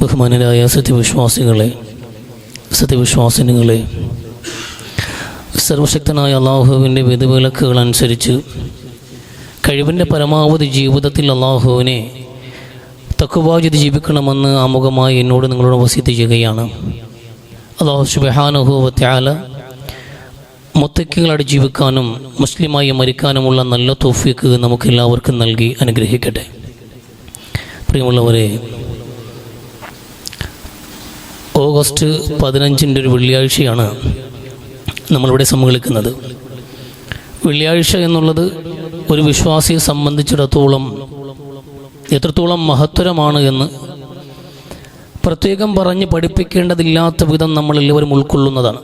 ബഹുമാനരായ സത്യവിശ്വാസിനികളെ, സർവശക്തനായ അള്ളാഹുവിൻ്റെ വിധിവിലക്കുകൾ അനുസരിച്ച് കഴിവിൻ്റെ പരമാവധി ജീവിതത്തിൽ അള്ളാഹുവിനെ തഖ്വ ചെയ്ത് ജീവിക്കണമെന്ന് ആമുഖമായി എന്നോട് നിങ്ങളോട് വസിയത്ത് ചെയ്യുകയാണ്. അല്ലാഹു സുബ്ഹാനഹു വ തആല മുത്തഖികളായി ജീവിക്കാനും മുസ്ലിമായി മരിക്കാനുമുള്ള നല്ല തൗഫീഖ് നമുക്കെല്ലാവർക്കും നൽകി അനുഗ്രഹിക്കട്ടെ. പ്രിയമുള്ളവരെ, ഓഗസ്റ്റ് 15 ഒരു വെള്ളിയാഴ്ചയാണ് നമ്മളിവിടെ സമ്മേളിക്കുന്നത്. വെള്ളിയാഴ്ച എന്നുള്ളത് ഒരു വിശ്വാസിയെ സംബന്ധിച്ചിടത്തോളം എത്രത്തോളം മഹത്തരമാണ് എന്ന് പ്രത്യേകം പറഞ്ഞ് പഠിപ്പിക്കേണ്ടതില്ലാത്ത വിധം നമ്മളെല്ലാവരും ഉൾക്കൊള്ളുന്നതാണ്.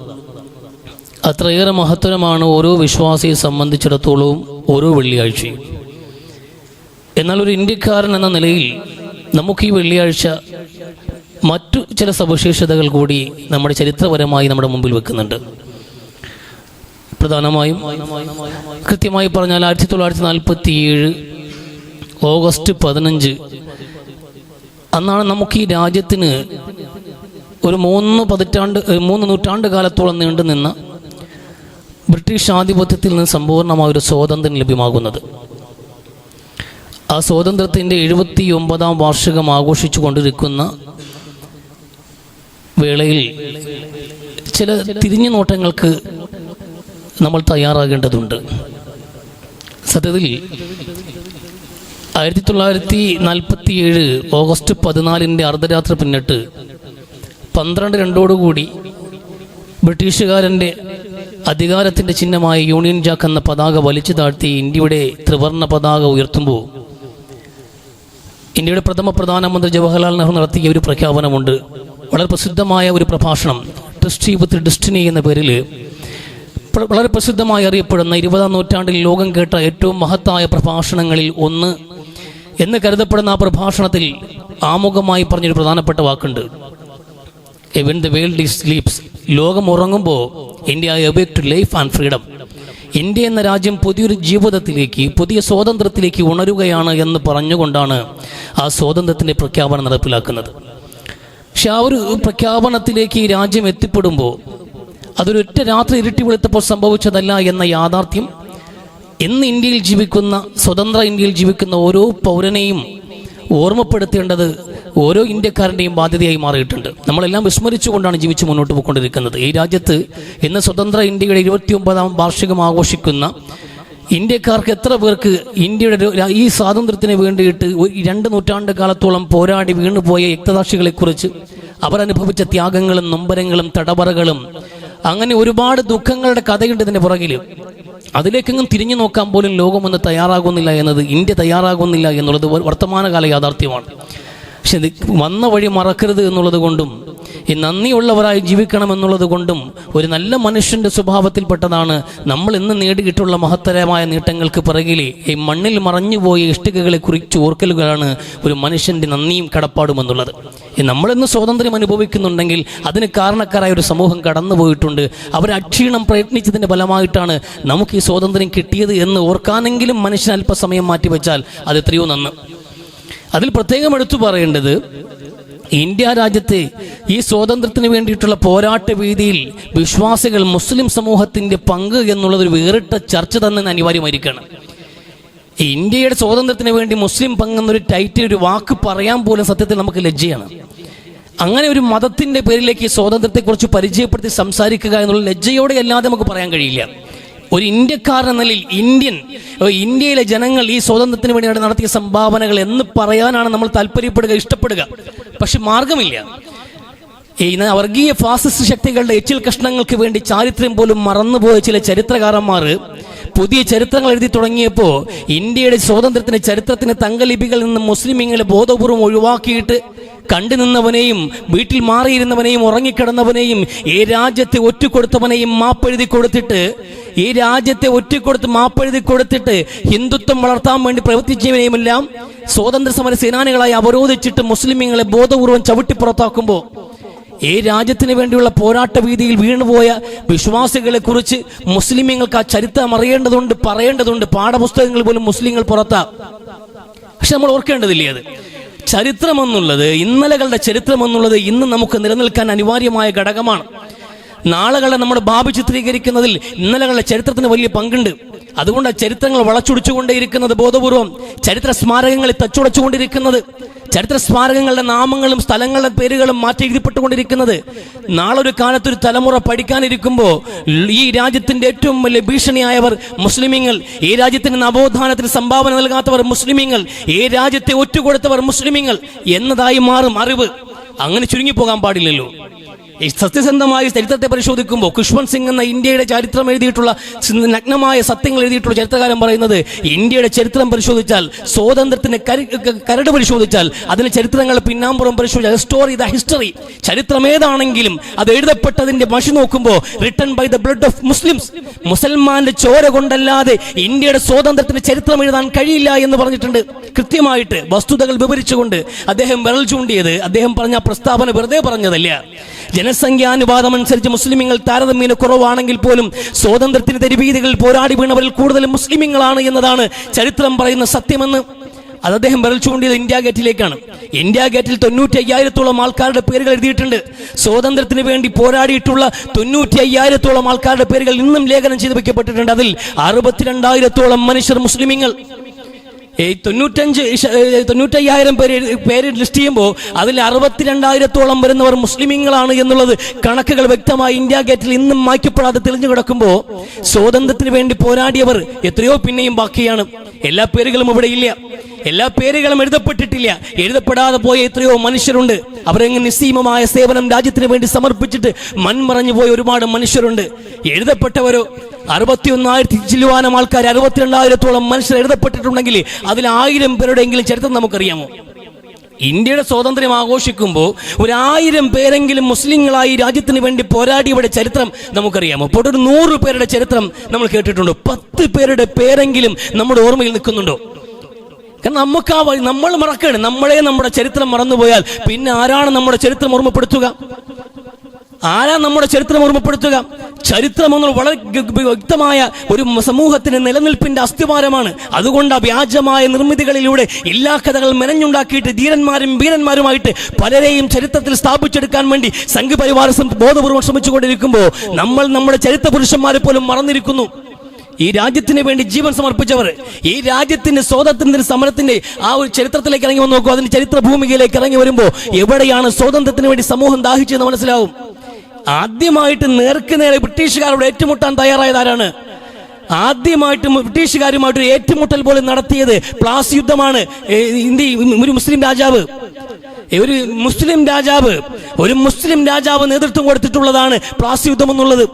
അത്രയേറെ മഹത്തരമാണ് ഓരോ വിശ്വാസിയെ സംബന്ധിച്ചിടത്തോളവും ഓരോ വെള്ളിയാഴ്ചയും. എന്നാൽ ഒരു ഇന്ത്യക്കാരൻ എന്ന നിലയിൽ നമുക്ക് ഈ വെള്ളിയാഴ്ച മറ്റു ചില സവിശേഷതകൾ കൂടി നമ്മുടെ ചരിത്രപരമായി നമ്മുടെ മുമ്പിൽ വെക്കുന്നുണ്ട്. പ്രധാനമായും കൃത്യമായി പറഞ്ഞാൽ 1947 ഓഗസ്റ്റ് 15 അന്നാണ് നമുക്ക് ഈ രാജ്യത്തിന് ഒരു 3 നൂറ്റാണ്ട് കാലത്തോളം നീണ്ടുനിന്ന ബ്രിട്ടീഷ് ആധിപത്യത്തിൽ നിന്ന് സമ്പൂർണ്ണമായൊരു സ്വാതന്ത്ര്യം ലഭ്യമാകുന്നത്. ആ സ്വാതന്ത്ര്യത്തിൻ്റെ 79ാം വാർഷികം ആഘോഷിച്ചു കൊണ്ടിരിക്കുന്ന വേളയിൽ ചില തിരിഞ്ഞു നോട്ടങ്ങൾക്ക് നമ്മൾ തയ്യാറാകേണ്ടതുണ്ട്. സത്യത്തിൽ 1947 ഓഗസ്റ്റ് 14 അർദ്ധരാത്രി പിന്നിട്ട് 12:02 ബ്രിട്ടീഷുകാരൻ്റെ അധികാരത്തിൻ്റെ ചിഹ്നമായ യൂണിയൻ ജാക്ക് എന്ന പതാക വലിച്ചു താഴ്ത്തി ഇന്ത്യയുടെ ത്രിവർണ്ണ പതാക ഉയർത്തുമ്പോൾ ഇന്ത്യയുടെ പ്രഥമ പ്രധാനമന്ത്രി ജവഹർലാൽ നെഹ്റു നടത്തിയ ഒരു പ്രഖ്യാപനമുണ്ട്. വളരെ പ്രസിദ്ധമായ ഒരു പ്രഭാഷണം, ട്രസ്റ്റി വിത്ത് ഡെസ്റ്റിനി എന്ന പേരിൽ വളരെ പ്രസിദ്ധമായി അറിയപ്പെടുന്ന 20ാം നൂറ്റാണ്ടിൽ ലോകം കേട്ട ഏറ്റവും മഹത്തായ പ്രഭാഷണങ്ങളിൽ ഒന്ന് എന്ന് കരുതപ്പെടുന്ന ആ പ്രഭാഷണത്തിൽ ആമുഖമായി പറഞ്ഞൊരു പ്രധാനപ്പെട്ട വാക്കുണ്ട്. When the world sleeps, ലോകം ഉറങ്ങുമ്പോൾ India awake to life and freedom. India എന്ന രാജ്യം പുതിയൊരു ജീവിതത്തിലേക്ക്, പുതിയ സ്വാതന്ത്ര്യത്തിലേക്ക് ഉണരുകയാണ് എന്ന് പറഞ്ഞുകൊണ്ടാണ് ആ സ്വാതന്ത്ര്യത്തിൻ്റെ പ്രഖ്യാപനം നടപ്പിലാക്കുന്നത്. പക്ഷെ ആ ഒരു പ്രഖ്യാപനത്തിലേക്ക് ഈ രാജ്യം എത്തിപ്പെടുമ്പോൾ അതൊരു ഒറ്റ രാത്രി ഇരുട്ടി വെളുത്തപ്പോൾ സംഭവിച്ചതല്ല എന്ന യാഥാർത്ഥ്യം ഇന്ന് ഇന്ത്യയിൽ ജീവിക്കുന്ന, സ്വതന്ത്ര ഇന്ത്യയിൽ ജീവിക്കുന്ന ഓരോ പൗരനെയും ഓർമ്മപ്പെടുത്തേണ്ടത് ഓരോ ഇന്ത്യക്കാരൻ്റെയും ബാധ്യതയായി മാറിയിട്ടുണ്ട്. നമ്മളെല്ലാം വിസ്മരിച്ചുകൊണ്ടാണ് ജീവിച്ച് മുന്നോട്ട് പോയിക്കൊണ്ടിരിക്കുന്നത്. ഈ രാജ്യത്ത് ഇന്ന് സ്വതന്ത്ര ഇന്ത്യയുടെ 29ാം വാർഷികം ആഘോഷിക്കുന്ന ഇന്ത്യക്കാർക്ക് എത്ര പേർക്ക് ഇന്ത്യയുടെ ഈ സ്വാതന്ത്ര്യത്തിന് വേണ്ടിയിട്ട് 2 നൂറ്റാണ്ട് കാലത്തോളം പോരാടി വീണുപോയ രക്തസാക്ഷികളെക്കുറിച്ച്, അവരനുഭവിച്ച ത്യാഗങ്ങളും നൊമ്പരങ്ങളും തടവറകളും, അങ്ങനെ ഒരുപാട് ദുഃഖങ്ങളുടെ കഥയുണ്ട് ഇതിൻ്റെ പുറകിൽ. അതിലേക്കെങ്ങും തിരിഞ്ഞു നോക്കാൻ പോലും ലോകമൊന്ന് തയ്യാറാകുന്നില്ല എന്നത്, ഇന്ത്യ തയ്യാറാകുന്നില്ല എന്നുള്ളത് വർത്തമാനകാല യാഥാർത്ഥ്യമാണ്. പക്ഷെ വന്ന വഴി മറക്കരുത് എന്നുള്ളത് കൊണ്ടും ഈ നന്ദിയുള്ളവരായി ജീവിക്കണം എന്നുള്ളത് കൊണ്ടും ഒരു നല്ല മനുഷ്യൻ്റെ സ്വഭാവത്തിൽപ്പെട്ടതാണ് നമ്മൾ ഇന്ന് നേടിയിട്ടുള്ള മഹത്തരമായ നേട്ടങ്ങൾക്ക് പിറകിൽ ഈ മണ്ണിൽ മറഞ്ഞുപോയ ഇഷ്ടികകളെ കുറിച്ച് ഓർക്കലുകളാണ് ഒരു മനുഷ്യൻ്റെ നന്ദിയും കടപ്പാടും എന്നുള്ളത്. നമ്മളിന്ന് സ്വാതന്ത്ര്യം അനുഭവിക്കുന്നുണ്ടെങ്കിൽ അതിന് കാരണക്കാരായ ഒരു സമൂഹം കടന്നുപോയിട്ടുണ്ട്. അവർ അക്ഷീണം പ്രയത്നിച്ചതിൻ്റെ ഫലമായിട്ടാണ് നമുക്ക് ഈ സ്വാതന്ത്ര്യം കിട്ടിയത് എന്ന് ഓർക്കാനെങ്കിലും മനുഷ്യൻ അല്പസമയം മാറ്റിവെച്ചാൽ അത് എത്രയോ നന്ന്. അതിൽ പ്രത്യേകം എടുത്തു പറയേണ്ടത്, ഇന്ത്യ രാജ്യത്തെ ഈ സ്വാതന്ത്ര്യത്തിന് വേണ്ടിയിട്ടുള്ള പോരാട്ട വേദിയിൽ വിശ്വാസികൾ, മുസ്ലിം സമൂഹത്തിൻ്റെ പങ്ക് എന്നുള്ളതൊരു വേറിട്ട ചർച്ച തന്നെ അനിവാര്യമായിരിക്കണം. ഇന്ത്യയുടെ സ്വാതന്ത്ര്യത്തിന് വേണ്ടി മുസ്ലിം പങ്കെന്നൊരു ടൈറ്റിൽ, ഒരു വാക്ക് പറയാൻ പോലും സത്യത്തിൽ നമുക്ക് ലജ്ജയാണ്. അങ്ങനെ ഒരു മതത്തിൻ്റെ പേരിലേക്ക് ഈ സ്വാതന്ത്ര്യത്തെക്കുറിച്ച് പരിചയപ്പെടുത്തി സംസാരിക്കുക എന്നുള്ള ലജ്ജയോടെ അല്ലാതെ നമുക്ക് പറയാൻ കഴിയില്ല. ഒരു ഇന്ത്യക്കാരൻ എന്ന നിലയിൽ ഇന്ത്യയിലെ ജനങ്ങൾ ഈ സ്വാതന്ത്ര്യത്തിന് വേണ്ടി നടത്തിയ സംഭാവനകൾ എന്ന് പറയാനാണ് നമ്മൾ താല്പര്യപ്പെടുക, ഇഷ്ടപ്പെടുക. പക്ഷെ മാർഗമില്ല. ഈ വർഗീയ ഫാസിസ്റ്റ് ശക്തികളുടെ എച്ചിൽ കഷ്ണങ്ങൾക്ക് വേണ്ടി ചാരിത്രം പോലും മറന്നുപോയ ചില ചരിത്രകാരന്മാർ പുതിയ ചരിത്രങ്ങൾ എഴുതി തുടങ്ങിയപ്പോൾ ഇന്ത്യയുടെ സ്വാതന്ത്ര്യത്തിന്, ചരിത്രത്തിന് തങ്കലിപികളിൽ നിന്ന് മുസ്ലിമീങ്ങളെ ബോധപൂർവം ഒഴിവാക്കിയിട്ട് കണ്ടു നിന്നവനെയും വീട്ടിൽ മാറിയിരുന്നവനെയും ഉറങ്ങിക്കിടന്നവനെയും ഈ രാജ്യത്തെ ഒറ്റുകൊടുത്തവനെയും മാപ്പെഴുതി കൊടുത്തിട്ട്, ഈ രാജ്യത്തെ ഒറ്റുകൊടുത്ത് മാപ്പെഴുതി കൊടുത്തിട്ട് ഹിന്ദുത്വം വളർത്താൻ വേണ്ടി പ്രവർത്തിച്ചവനെയുമെല്ലാം സ്വാതന്ത്ര്യ സമര സേനാനികളായി അവരോധിച്ചിട്ട് മുസ്ലിമീങ്ങളെ ബോധപൂർവം ചവിട്ടിപ്പുറത്താക്കുമ്പോൾ ഈ രാജ്യത്തിന് വേണ്ടിയുള്ള പോരാട്ട വീതിയിൽ വീണുപോയ വിശ്വാസികളെ കുറിച്ച് മുസ്ലിമീങ്ങൾക്ക് ആ ചരിത്രം അറിയേണ്ടതുണ്ട്, പറയേണ്ടതുണ്ട്. പാഠപുസ്തകങ്ങൾ പോലും മുസ്ലിങ്ങൾ പുറത്താ. പക്ഷെ നമ്മൾ ഓർക്കേണ്ടതില്ലേ അത്? ചരിത്രമെന്നുള്ളത്, ഇന്നലകളുടെ ചരിത്രമെന്നുള്ളത് ഇന്ന് നമുക്ക് നിലനിൽക്കാൻ അനിവാര്യമായ ഘടകമാണ്. നാളുകളെ നമ്മുടെ ഭാവി ചിത്രീകരിക്കുന്നതിൽ ഇന്നലകളുടെ ചരിത്രത്തിന് വലിയ പങ്കുണ്ട്. അതുകൊണ്ട് ചരിത്രങ്ങൾ വളച്ചൊടിച്ചുകൊണ്ടേയിരിക്കുന്നത് ബോധപൂർവം, ചരിത്ര സ്മാരകങ്ങളിൽ തച്ചുടച്ചുകൊണ്ടിരിക്കുന്നത്, ചരിത്ര സ്മാരകങ്ങളുടെ നാമങ്ങളും സ്ഥലങ്ങളുടെ പേരുകളും മാറ്റി എഴുതിപ്പെട്ടുകൊണ്ടിരിക്കുന്നത്. നാളൊരു കാലത്തൊരു തലമുറ പഠിക്കാനിരിക്കുമ്പോൾ ഈ രാജ്യത്തിന്റെ ഏറ്റവും വലിയ ഭീഷണിയായവർ മുസ്ലിമീങ്ങൾ, ഈ രാജ്യത്തിന് നവോത്ഥാനത്തിന് സംഭാവന നൽകാത്തവർ മുസ്ലിമീങ്ങൾ, ഈ രാജ്യത്തെ ഒറ്റുകൊടുത്തവർ മുസ്ലിമീങ്ങൾ എന്നതായി മാറും അറിവ്. അങ്ങനെ ചുരുങ്ങിപ്പോകാൻ പാടില്ലല്ലോ. ഈ സത്യസന്ധമായ ചരിത്രത്തെ പരിശോധിക്കുമ്പോൾ ഖുഷ്വന്ത് സിംഗ് എന്ന ഇന്ത്യയുടെ ചരിത്രം എഴുതിയിട്ടുള്ള, നഗ്നമായ സത്യങ്ങൾ എഴുതിയിട്ടുള്ള ചരിത്രകാരൻ പറയുന്നത്, ഇന്ത്യയുടെ ചരിത്രം പരിശോധിച്ചാൽ, സ്വാതന്ത്ര്യത്തിന്റെ കരട് പരിശോധിച്ചാൽ, അതിലെ ചരിത്രങ്ങൾ പിന്നാമ്പുറം പരിശോധിച്ചാൽ, സ്റ്റോറി ദ ഹിസ്റ്ററി, ചരിത്രം ഏതാണെങ്കിലും അത് എഴുതപ്പെട്ടതിന്റെ മഷി നോക്കുമ്പോൾ written by the blood of Muslims, മുസൽമാന്റെ ചോര കൊണ്ടല്ലാതെ ഇന്ത്യയുടെ സ്വാതന്ത്ര്യത്തിന്റെ ചരിത്രം എഴുതാൻ കഴിയില്ല എന്ന് പറഞ്ഞിട്ടുണ്ട്. കൃത്യമായിട്ട് വസ്തുതകൾ വിവരിച്ചുകൊണ്ട് അദ്ദേഹം വിരൽ ചൂണ്ടിയത്, അദ്ദേഹം പറഞ്ഞ പ്രസ്താവന വെറുതെ പറഞ്ഞതല്ല. ജനസംഖ്യാനുപാതം അനുസരിച്ച് മുസ്ലിമീങ്ങൾ താരതമ്യേന കുറവാണെങ്കിൽ പോലും സ്വാതന്ത്ര്യത്തിന് തെരുവീതികളിൽ പോരാടി വീണവരിൽ കൂടുതലും മുസ്ലിമീങ്ങളാണ് എന്നതാണ് ചരിത്രം പറയുന്ന സത്യമെന്ന് അത് അദ്ദേഹം വിരൽ ചൂണ്ടിയത് ഇന്ത്യ ഗേറ്റിലേക്കാണ്. ഇന്ത്യ ഗേറ്റിൽ 95,000-ഓളം ആൾക്കാരുടെ പേരുകൾ എഴുതിയിട്ടുണ്ട്. സ്വാതന്ത്ര്യത്തിന് വേണ്ടി പോരാടിയിട്ടുള്ള 95,000-ഓളം ആൾക്കാരുടെ പേരുകൾ ഇന്നും ലേഖനം ചെയ്ത് വെക്കപ്പെട്ടിട്ടുണ്ട്. അതിൽ 62,000-ഓളം മനുഷ്യർ മുസ്ലിമീങ്ങൾ. 95,000 പേര് ലിസ്റ്റ് ചെയ്യുമ്പോൾ അതിൽ 62,000-ഓളം വരുന്നവർ മുസ്ലിമീങ്ങളാണ് എന്നുള്ളത് കണക്കുകൾ വ്യക്തമായി ഇന്ത്യ ഗേറ്റിൽ ഇന്നും മായ്ക്കപ്പെടാതെ തെളിഞ്ഞു കിടക്കുമ്പോൾ സ്വാതന്ത്ര്യത്തിന് വേണ്ടി പോരാടിയവർ എത്രയോ പിന്നെയും ബാക്കിയാണ്. എല്ലാ പേരുകളും ഇവിടെ ഇല്ല, എല്ലാ പേരുകളും എഴുതപ്പെട്ടിട്ടില്ല. എഴുതപ്പെടാതെ പോയ എത്രയോ മനുഷ്യരുണ്ട്. അവരെങ്ങനെ നിസ്സീമമായ സേവനം രാജ്യത്തിന് വേണ്ടി സമർപ്പിച്ചിട്ട് മൺമറഞ്ഞു പോയ ഒരുപാട് മനുഷ്യരുണ്ട്. എഴുതപ്പെട്ടവരോ 61,000 ചില്ലുവാനം ആൾക്കാർ, 62,000-ഓളം മനുഷ്യർ എഴുതപ്പെട്ടിട്ടുണ്ടെങ്കിൽ അതിൽ 1000 പേരുടെയെങ്കിലും ചരിത്രം നമുക്കറിയാമോ? ഇന്ത്യയുടെ സ്വാതന്ത്ര്യം ആഘോഷിക്കുമ്പോൾ 1000 പേരെങ്കിലും മുസ്ലിങ്ങളായി രാജ്യത്തിന് വേണ്ടി പോരാടിയവരുടെ ചരിത്രം നമുക്കറിയാമോ? ഇപ്പോൾ ഒരു 100 പേരുടെ ചരിത്രം നമ്മൾ കേട്ടിട്ടുണ്ടോ? 10 പേരുടെ പേരെങ്കിലും നമ്മുടെ ഓർമ്മയിൽ നിൽക്കുന്നുണ്ടോ? കാരണം നമ്മൾ മറക്കുകയാണ്. നമ്മുടെ ചരിത്രം മറന്നുപോയാൽ പിന്നെ ആരാണ് നമ്മുടെ ചരിത്രം ഓർമ്മപ്പെടുത്തുക? ചരിത്രം എന്നുള്ള വളരെ വ്യക്തമായ ഒരു സമൂഹത്തിന്റെ നിലനിൽപ്പിന്റെ അസ്ഥിവാരമാണ്. അതുകൊണ്ട് വ്യാജമായ നിർമ്മിതികളിലൂടെ എല്ലാ കഥകൾ മെനഞ്ഞുണ്ടാക്കിയിട്ട് ധീരന്മാരും വീരന്മാരുമായിട്ട് പലരെയും ചരിത്രത്തിൽ സ്ഥാപിച്ചെടുക്കാൻ വേണ്ടി സംഘപരിവാർ ബോധപൂർവ്വം ശ്രമിച്ചുകൊണ്ടിരിക്കുമ്പോൾ നമ്മൾ നമ്മുടെ ചരിത്ര പുരുഷന്മാരെ പോലും മറന്നിരിക്കുന്നു. ഈ രാജ്യത്തിന് വേണ്ടി ജീവൻ സമർപ്പിച്ചവർ, ഈ രാജ്യത്തിന്റെ സ്വാതന്ത്ര്യത്തിന്റെ സമരത്തിന്റെ ആ ഒരു ചരിത്രത്തിലേക്ക് ഇറങ്ങി വന്ന് നോക്കൂ. അതിന്റെ ചരിത്ര ഭൂമികയിലേക്ക് ഇറങ്ങി വരുമ്പോൾ എവിടെയാണ് സ്വാതന്ത്ര്യത്തിന് വേണ്ടി സമൂഹം ദാഹിച്ചതെന്ന് മനസ്സിലാവും. ആദ്യമായിട്ട് നേർക്കുനേരെ ബ്രിട്ടീഷുകാരോട് ഏറ്റുമുട്ടാൻ തയ്യാറായത് ആരാണ്? ആദ്യമായിട്ട് ബ്രിട്ടീഷുകാരുമായിട്ട് ഒരു ഏറ്റുമുട്ടൽ പോലും നടത്തിയത് പ്ലാസി യുദ്ധമാണ്. ഒരു മുസ്ലിം രാജാവ് നേതൃത്വം കൊടുത്തിട്ടുള്ളതാണ് പ്ലാസി യുദ്ധം എന്നുള്ളത്.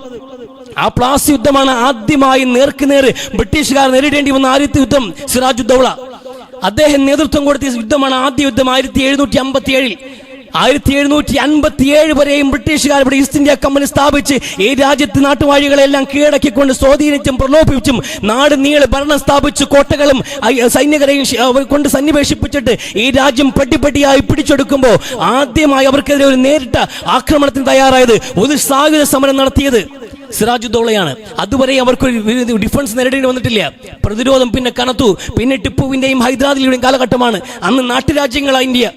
ആ പ്ലാസി യുദ്ധമാണ് ആദ്യമായി നേർക്കുനേർ ബ്രിട്ടീഷുകാർ നേരിടേണ്ടി വന്ന ആദ്യത്തെ യുദ്ധം. സിറാജുദ്ദൗള അദ്ദേഹം നേതൃത്വം കൊടുത്ത യുദ്ധമാണ് ആദ്യ യുദ്ധം. 1757 വരെയും ബ്രിട്ടീഷുകാർ ഇവിടെ ഈസ്റ്റ് ഇന്ത്യ കമ്പനി സ്ഥാപിച്ച് ഈ രാജ്യത്ത് നാട്ടുവാഴികളെല്ലാം കീഴടക്കിക്കൊണ്ട് സ്വാധീനിച്ചും പ്രലോഭിപ്പിച്ചും നാട് നീളെ ഭരണം സ്ഥാപിച്ച് കോട്ടകളും സൈനികരെയും കൊണ്ട് സന്നിവേശിപ്പിച്ചിട്ട് ഈ രാജ്യം പട്ടിപ്പട്ടിയായി പിടിച്ചെടുക്കുമ്പോൾ ആദ്യമായി അവർക്കെതിരെ ഒരു നേരിട്ട ആക്രമണത്തിന് തയ്യാറായത്, ഒരു സായുധ സമരം നടത്തിയത് സിറാജുദ്ദൗളയാണ്. അതുവരെ അവർക്കൊരു ഡിഫൻസ് നേരിടേണ്ടി വന്നിട്ടില്ല. പ്രതിരോധം പിന്നെ കനത്തു. പിന്നെ ടിപ്പുവിന്റെയും ഹൈദരാലിയുടെയും കാലഘട്ടമാണ്. അന്ന് നാട്ടുരാജ്യങ്ങളാണ് ഇന്ത്യ.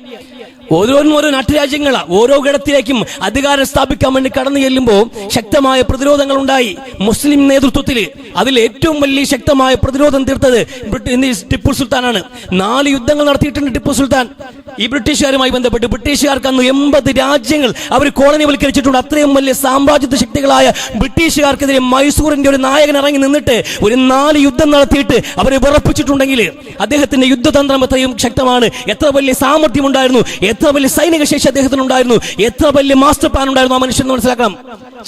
ഓരോ നാട്ടുരാജ്യങ്ങളാ ഓരോ ഘടത്തിലേക്കും അധികാരം സ്ഥാപിക്കാൻ വേണ്ടി കടന്നു ചെല്ലുമ്പോൾ ശക്തമായ പ്രതിരോധങ്ങൾ ഉണ്ടായി മുസ്ലിം നേതൃത്വത്തിൽ. അതിൽ ഏറ്റവും വലിയ ശക്തമായ പ്രതിരോധം തീർത്തത് ടിപ്പു സുൽത്താനാണ്. 4 യുദ്ധങ്ങൾ നടത്തിയിട്ടുണ്ട് ടിപ്പു സുൽത്താൻ ഈ ബ്രിട്ടീഷുകാരുമായി ബന്ധപ്പെട്ട്. ബ്രിട്ടീഷുകാർക്ക് അന്ന് 80 രാജ്യങ്ങൾ അവർ കോളനിവൽക്കരിച്ചിട്ടുണ്ട്. അത്രയും വലിയ സാമ്രാജ്യത്വ ശക്തികളായ ബ്രിട്ടീഷുകാർക്കെതിരെ മൈസൂറിന്റെ ഒരു നായകൻ ഇറങ്ങി നിന്നിട്ട് ഒരു 4 യുദ്ധം നടത്തിയിട്ട് അവരെ വിറപ്പിച്ചിട്ടുണ്ടെങ്കിൽ അദ്ദേഹത്തിന്റെ യുദ്ധതന്ത്രം എത്രയും ശക്തമാണ്. എത്ര വലിയ സാമർഥ്യം ഉണ്ടായിരുന്നു, എത്ര വലിയ സൈനിക ശേഷി അദ്ദേഹത്തിനുണ്ടായിരുന്നു, എത്ര വലിയ മാസ്റ്റർ പ്ലാൻ ഉണ്ടായിരുന്നു ആ മനുഷ്യൻ മനസ്സിലാക്കണം.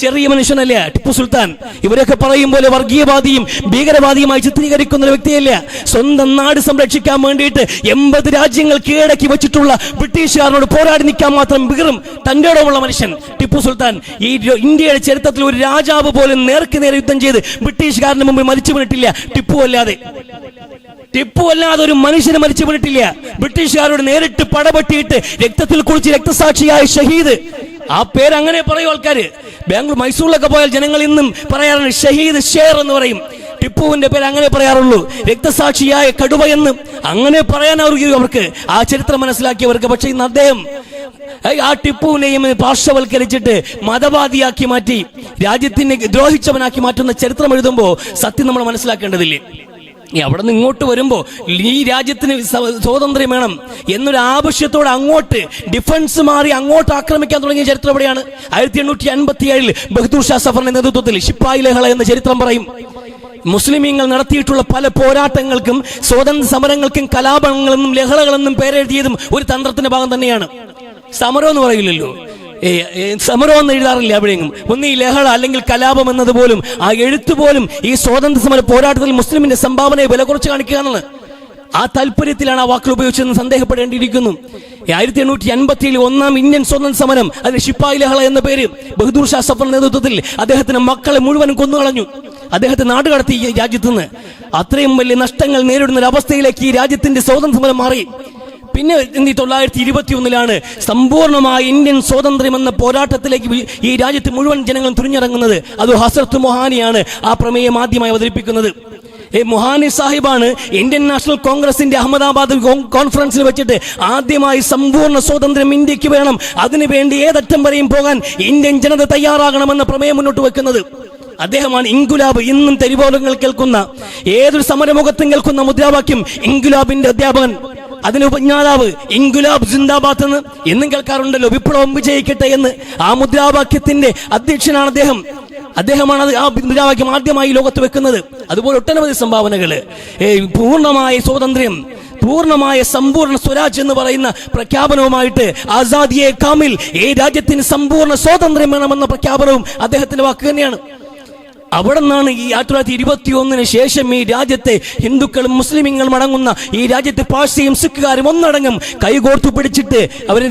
ചെറിയ മനുഷ്യനല്ല ടിപ്പു സുൽത്താൻ. ഇവരൊക്കെ പറയും പോലെ വർഗീയവാദിയും ഭീകരവാദിയുമായി ചിത്രീകരിക്കുന്ന ഒരു വ്യക്തിയല്ല. സ്വന്തം നാട് സംരക്ഷിക്കാൻ വേണ്ടിയിട്ട് 80 രാജ്യങ്ങൾ കീഴടക്കി വെച്ചിട്ടുള്ള ബ്രിട്ടീഷുകാരനോട് പോരാടി നിൽക്കാൻ മാത്രം വീറും തന്റേടമുള്ള മനുഷ്യൻ ടിപ്പു സുൽത്താൻ. ഈ ഇന്ത്യയുടെ ചരിത്രത്തിൽ ഒരു രാജാവ് പോലും നേർക്ക് നേരെ യുദ്ധം ചെയ്ത് ബ്രിട്ടീഷുകാരന് മുമ്പിൽ മരിച്ചു വീണിട്ടില്ല. ടിപ്പു അല്ലാതെ ഒരു മനുഷ്യന് മരിച്ചു വീണിട്ടില്ല. ബ്രിട്ടീഷുകാരോട് നേരിട്ട് പടപെട്ടിയിട്ട് രക്തത്തിൽ കുളിച്ച് രക്തസാക്ഷിയായ ഷഹീദ്, ആ പേര് അങ്ങനെ പറയും ആൾക്കാര്. ബാംഗ്ലൂർ മൈസൂരിലൊക്കെ പോയാൽ ജനങ്ങൾ ഇന്നും പറയാറുണ്ട് ഷഹീദ് ഷേർ എന്ന് പറയും. ടിപ്പുവിന്റെ പേര് അങ്ങനെ പറയാറുള്ളൂ, രക്തസാക്ഷിയായ കടുവ എന്ന് അങ്ങനെ പറയാൻ അവർക്ക് ആ ചരിത്രം മനസ്സിലാക്കിയവർക്ക്. പക്ഷെ ഇന്ന് അദ്ദേഹം ആ ടിപ്പുവിനെയും പാർശ്വവൽക്കരിച്ചിട്ട് മതവാദിയാക്കി മാറ്റി രാജ്യത്തിനെ ദ്രോഹിച്ചവനാക്കി മാറ്റുന്ന ചരിത്രം എഴുതുമ്പോൾ സത്യം നമ്മൾ മനസ്സിലാക്കേണ്ടതില്ലേ? അവിടെ നിന്ന് ഇങ്ങോട്ട് വരുമ്പോൾ ഈ രാജ്യത്തിന് സ്വാതന്ത്ര്യം വേണം എന്നൊരു ആവശ്യത്തോടെ അങ്ങോട്ട് ഡിഫൻസ് മാറി അങ്ങോട്ട് ആക്രമിക്കാൻ തുടങ്ങിയ ചരിത്രം എവിടെയാണ്? 1857 ബഹദൂർ ഷാ സഫറിന്റെ നേതൃത്വത്തിൽ ശിപ്പായി ലഹള എന്ന ചരിത്രം പറയും. മുസ്ലിമീങ്ങൾ നടത്തിയിട്ടുള്ള പല പോരാട്ടങ്ങൾക്കും സ്വാതന്ത്ര്യ സമരങ്ങൾക്കും കലാപങ്ങളെന്നും ലഹളകളെന്നും പേരെഴുതിയതും ഒരു തന്ത്രത്തിന്റെ ഭാഗം തന്നെയാണ്. സമരം എന്ന് പറയില്ലല്ലോ, സമരം എന്ന് എഴുതാറില്ല എവിടെയെങ്കിലും. ഒന്ന് ഈ ലഹള അല്ലെങ്കിൽ കലാപം എന്നതുപോലും ആ എഴുത്തുപോലും ഈ സ്വാതന്ത്ര്യ സമര പോരാട്ടത്തിൽ മുസ്ലിമിന്റെ സംഭാവനയെ വില കുറച്ച് കാണിക്കുക എന്നാണ്. ആ താല്പര്യത്തിലാണ് ആ വാക്കുകൾ ഉപയോഗിച്ചതെന്ന് സന്ദേഹപ്പെടേണ്ടിയിരിക്കുന്നു. 1857 ഒന്നാം ഇന്ത്യൻ സ്വാതന്ത്ര്യ സമരം, അതിന് ശിപ്പായി ലഹള എന്ന പേര്, ബഹദൂർ ഷാ സഫറിന്റെ നേതൃത്വത്തിൽ അദ്ദേഹത്തിന്റെ മക്കളെ മുഴുവനും കൊന്നുകളഞ്ഞു. അദ്ദേഹത്തെ നാടുകടത്തി ഈ രാജ്യത്ത് നിന്ന്. അത്രയും വലിയ നഷ്ടങ്ങൾ നേരിടുന്ന ഒരു അവസ്ഥയിലേക്ക് ഈ രാജ്യത്തിന്റെ സ്വാതന്ത്ര്യ സമരം മാറി. പിന്നെ 1921 സമ്പൂർണമായ ഇന്ത്യൻ സ്വാതന്ത്ര്യം എന്ന പോരാട്ടത്തിലേക്ക് ഈ രാജ്യത്ത് മുഴുവൻ ജനങ്ങളും തുനിഞ്ഞിറങ്ങുന്നത്. അത് ഹസ്രത്ത് മൊഹാനിയാണ് ആ പ്രമേയം ആദ്യമായി അവതരിപ്പിക്കുന്നത്. മൊഹാനി സാഹിബാണ് ഇന്ത്യൻ നാഷണൽ കോൺഗ്രസിന്റെ അഹമ്മദാബാദ് കോൺഫറൻസിൽ വെച്ചിട്ട് ആദ്യമായി സമ്പൂർണ്ണ സ്വാതന്ത്ര്യം ഇന്ത്യക്ക് വേണം, അതിനുവേണ്ടി ഏതറ്റം വരെയും പോകാൻ ഇന്ത്യൻ ജനത തയ്യാറാകണമെന്ന പ്രമേയം മുന്നോട്ട് വെക്കുന്നത്. അദ്ദേഹമാണ് ഇൻകുലാബ്. ഇന്നും തെരുവോലങ്ങൾ കേൾക്കുന്ന, ഏതൊരു സമരമുഖത്തും കേൾക്കുന്ന മുദ്രാവാക്യം ഇൻകുലാബിന്റെ അധ്യാപകൻ, അതിന് ഉപജ്ഞാതാവ് ഇൻകുലാബ് സിന്ദാബാദ് എന്ന് എന്നും കേൾക്കാറുണ്ടല്ലോ, വിപ്ലവം വിജയിക്കട്ടെ എന്ന്. ആ മുദ്രാവാക്യത്തിന്റെ അധ്യക്ഷനാണ് അദ്ദേഹം. അദ്ദേഹമാണ് ആ മുദ്രാവാക്യം ആദ്യമായി ലോകത്ത് വെക്കുന്നത്. അതുപോലെ ഒട്ടനവധി സംഭാവനകള്. പൂർണ്ണമായ സ്വാതന്ത്ര്യം, പൂർണ്ണമായ സമ്പൂർണ്ണ സ്വരാജ് എന്ന് പറയുന്ന പ്രഖ്യാപനവുമായിട്ട് ആസാദിയെ കാമിൽ, ഈ രാജ്യത്തിന് സമ്പൂർണ്ണ സ്വാതന്ത്ര്യം വേണമെന്ന പ്രഖ്യാപനവും അദ്ദേഹത്തിന്റെ വാക്ക് തന്നെയാണ്. അവിടെ നിന്നാണ് ഈ 1921 ശേഷം ഈ രാജ്യത്തെ ഹിന്ദുക്കളും മുസ്ലിമീങ്ങളും അടങ്ങുന്ന ഈ രാജ്യത്തെ പാഴ്സിയും സിഖുകാരും ഒന്നടങ്കം കൈകോർത്തു പിടിച്ചിട്ട് അവർ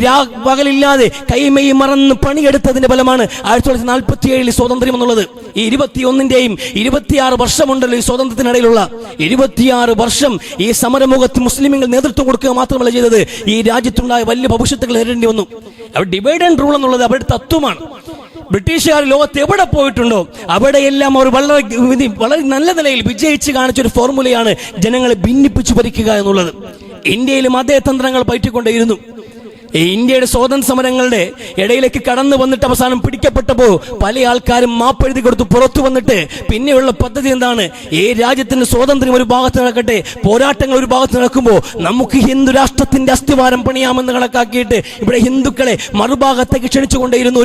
പകലില്ലാതെ കൈമൈ മറന്ന് പണിയെടുത്തതിന്റെ ഫലമാണ് 1947 സ്വാതന്ത്ര്യം എന്നുള്ളത്. ഈ 21ന്റെയും 26 വർഷമുണ്ടല്ലോ ഈ സ്വാതന്ത്ര്യത്തിനിടയിലുള്ള 26 വർഷം ഈ സമരമുഖത്ത് മുസ്ലിമീങ്ങൾ നേതൃത്വം കൊടുക്കുക മാത്രമല്ല ചെയ്തത്, ഈ രാജ്യത്തുണ്ടായ വലിയ ഭവിഷ്യത്തുകൾ നേരിടേണ്ടി വന്നു. അവർ ഡിവൈഡ് ആൻഡ് റൂൾ എന്നുള്ളത് അവരുടെ തത്വമാണ്. ബ്രിട്ടീഷുകാർ ലോകത്ത് എവിടെ പോയിട്ടുണ്ടോ അവിടെയെല്ലാം അവർ വളരെ നല്ല നിലയിൽ വിജയിച്ച് കാണിച്ചൊരു ഫോർമുലയാണ് ജനങ്ങളെ ഭിന്നിപ്പിച്ചു ഭരിക്കുക എന്നുള്ളത്. ഇന്ത്യയിലും അതേ തന്ത്രങ്ങൾ പയറ്റിക്കൊണ്ടേയിരുന്നു. ഇന്ത്യയുടെ സ്വാതന്ത്ര്യ സമരങ്ങളുടെ ഇടയിലേക്ക് കടന്നു വന്നിട്ട് അവസാനം പിടിക്കപ്പെട്ടപ്പോൾ പല ആൾക്കാരും മാപ്പെഴുതി കൊടുത്തു പുറത്തു വന്നിട്ട് പിന്നെയുള്ള പദ്ധതി എന്താണ്? ഈ രാജ്യത്തിന്റെ സ്വാതന്ത്ര്യം ഒരു ഭാഗത്ത് നടക്കട്ടെ, പോരാട്ടങ്ങൾ ഒരു ഭാഗത്ത് നടക്കുമ്പോൾ നമുക്ക് ഹിന്ദു രാഷ്ട്രത്തിന്റെ അസ്ഥിവാരം പണിയാമെന്ന് കണക്കാക്കിയിട്ട് ഇവിടെ ഹിന്ദുക്കളെ മറുഭാഗത്തേക്ക് ക്ഷണിച്ചുകൊണ്ടേയിരുന്നു.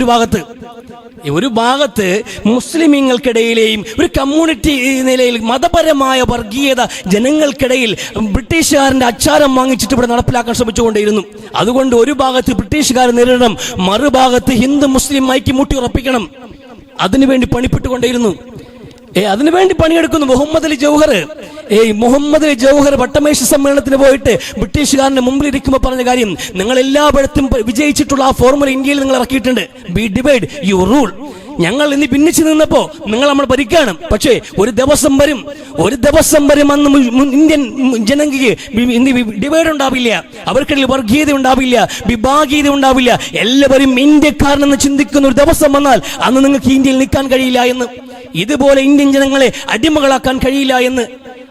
ഒരു ഭാഗത്ത് മുസ്ലിമീങ്ങൾക്കിടയിലെയും ഒരു കമ്മ്യൂണിറ്റി നിലയിൽ മതപരമായ വർഗീയത ജനങ്ങൾക്കിടയിൽ ബ്രിട്ടീഷുകാരന്റെ അച്ചാരം വാങ്ങിച്ചിട്ട് ഇവിടെ നടപ്പിലാക്കാൻ ശ്രമിച്ചുകൊണ്ടേയിരുന്നു. അതുകൊണ്ട് ഒരു ഭാഗത്ത് ബ്രിട്ടീഷുകാർ നേരിടണം, മറുഭാഗത്ത് ഹിന്ദു മുസ്ലിം ഐക്യമൂട്ടി ഉറപ്പിക്കണം. അതിനുവേണ്ടി പണിപ്പെട്ടുകൊണ്ടേയിരുന്നു. അതിനുവേണ്ടി പണിയെടുക്കുന്നു മുഹമ്മദ് അലി ജൗഹർ വട്ടമേശ സമ്മേളനത്തിന് പോയിട്ട് ബ്രിട്ടീഷുകാരന്റെ മുമ്പിൽ ഇരിക്കുമ്പോൾ പറഞ്ഞ കാര്യം, നിങ്ങൾ എല്ലായിടത്തും വിജയിച്ചിട്ടുള്ള ആ ഫോർമുല ഇന്ത്യയിൽ നിങ്ങൾ ഇറക്കിയിട്ടുണ്ട്. B divide you rule. ഞങ്ങൾ ഇന്ന് ഭിന്നിച്ചു നിന്നപ്പോ നിങ്ങൾ നമ്മൾ ഭരിക്കണം. പക്ഷേ ഒരു ദിവസം വരും അന്ന് ഇന്ത്യൻ ജനതയ്ക്ക് ഡിവൈഡ് ഉണ്ടാവില്ല, അവർക്കിടയിൽ വർഗീയത ഉണ്ടാവില്ല, വിഭാഗീയത ഉണ്ടാവില്ല. എല്ലാവരും ഇന്ത്യക്കാരനെന്ന് ചിന്തിക്കുന്ന ഒരു ദിവസം വന്നാൽ അന്ന് നിങ്ങൾക്ക് ഇന്ത്യയിൽ നിൽക്കാൻ കഴിയില്ല എന്ന്, ഇതുപോലെ ഇന്ത്യൻ ജനങ്ങളെ അടിമകളാക്കാൻ കഴിയില്ല എന്ന്.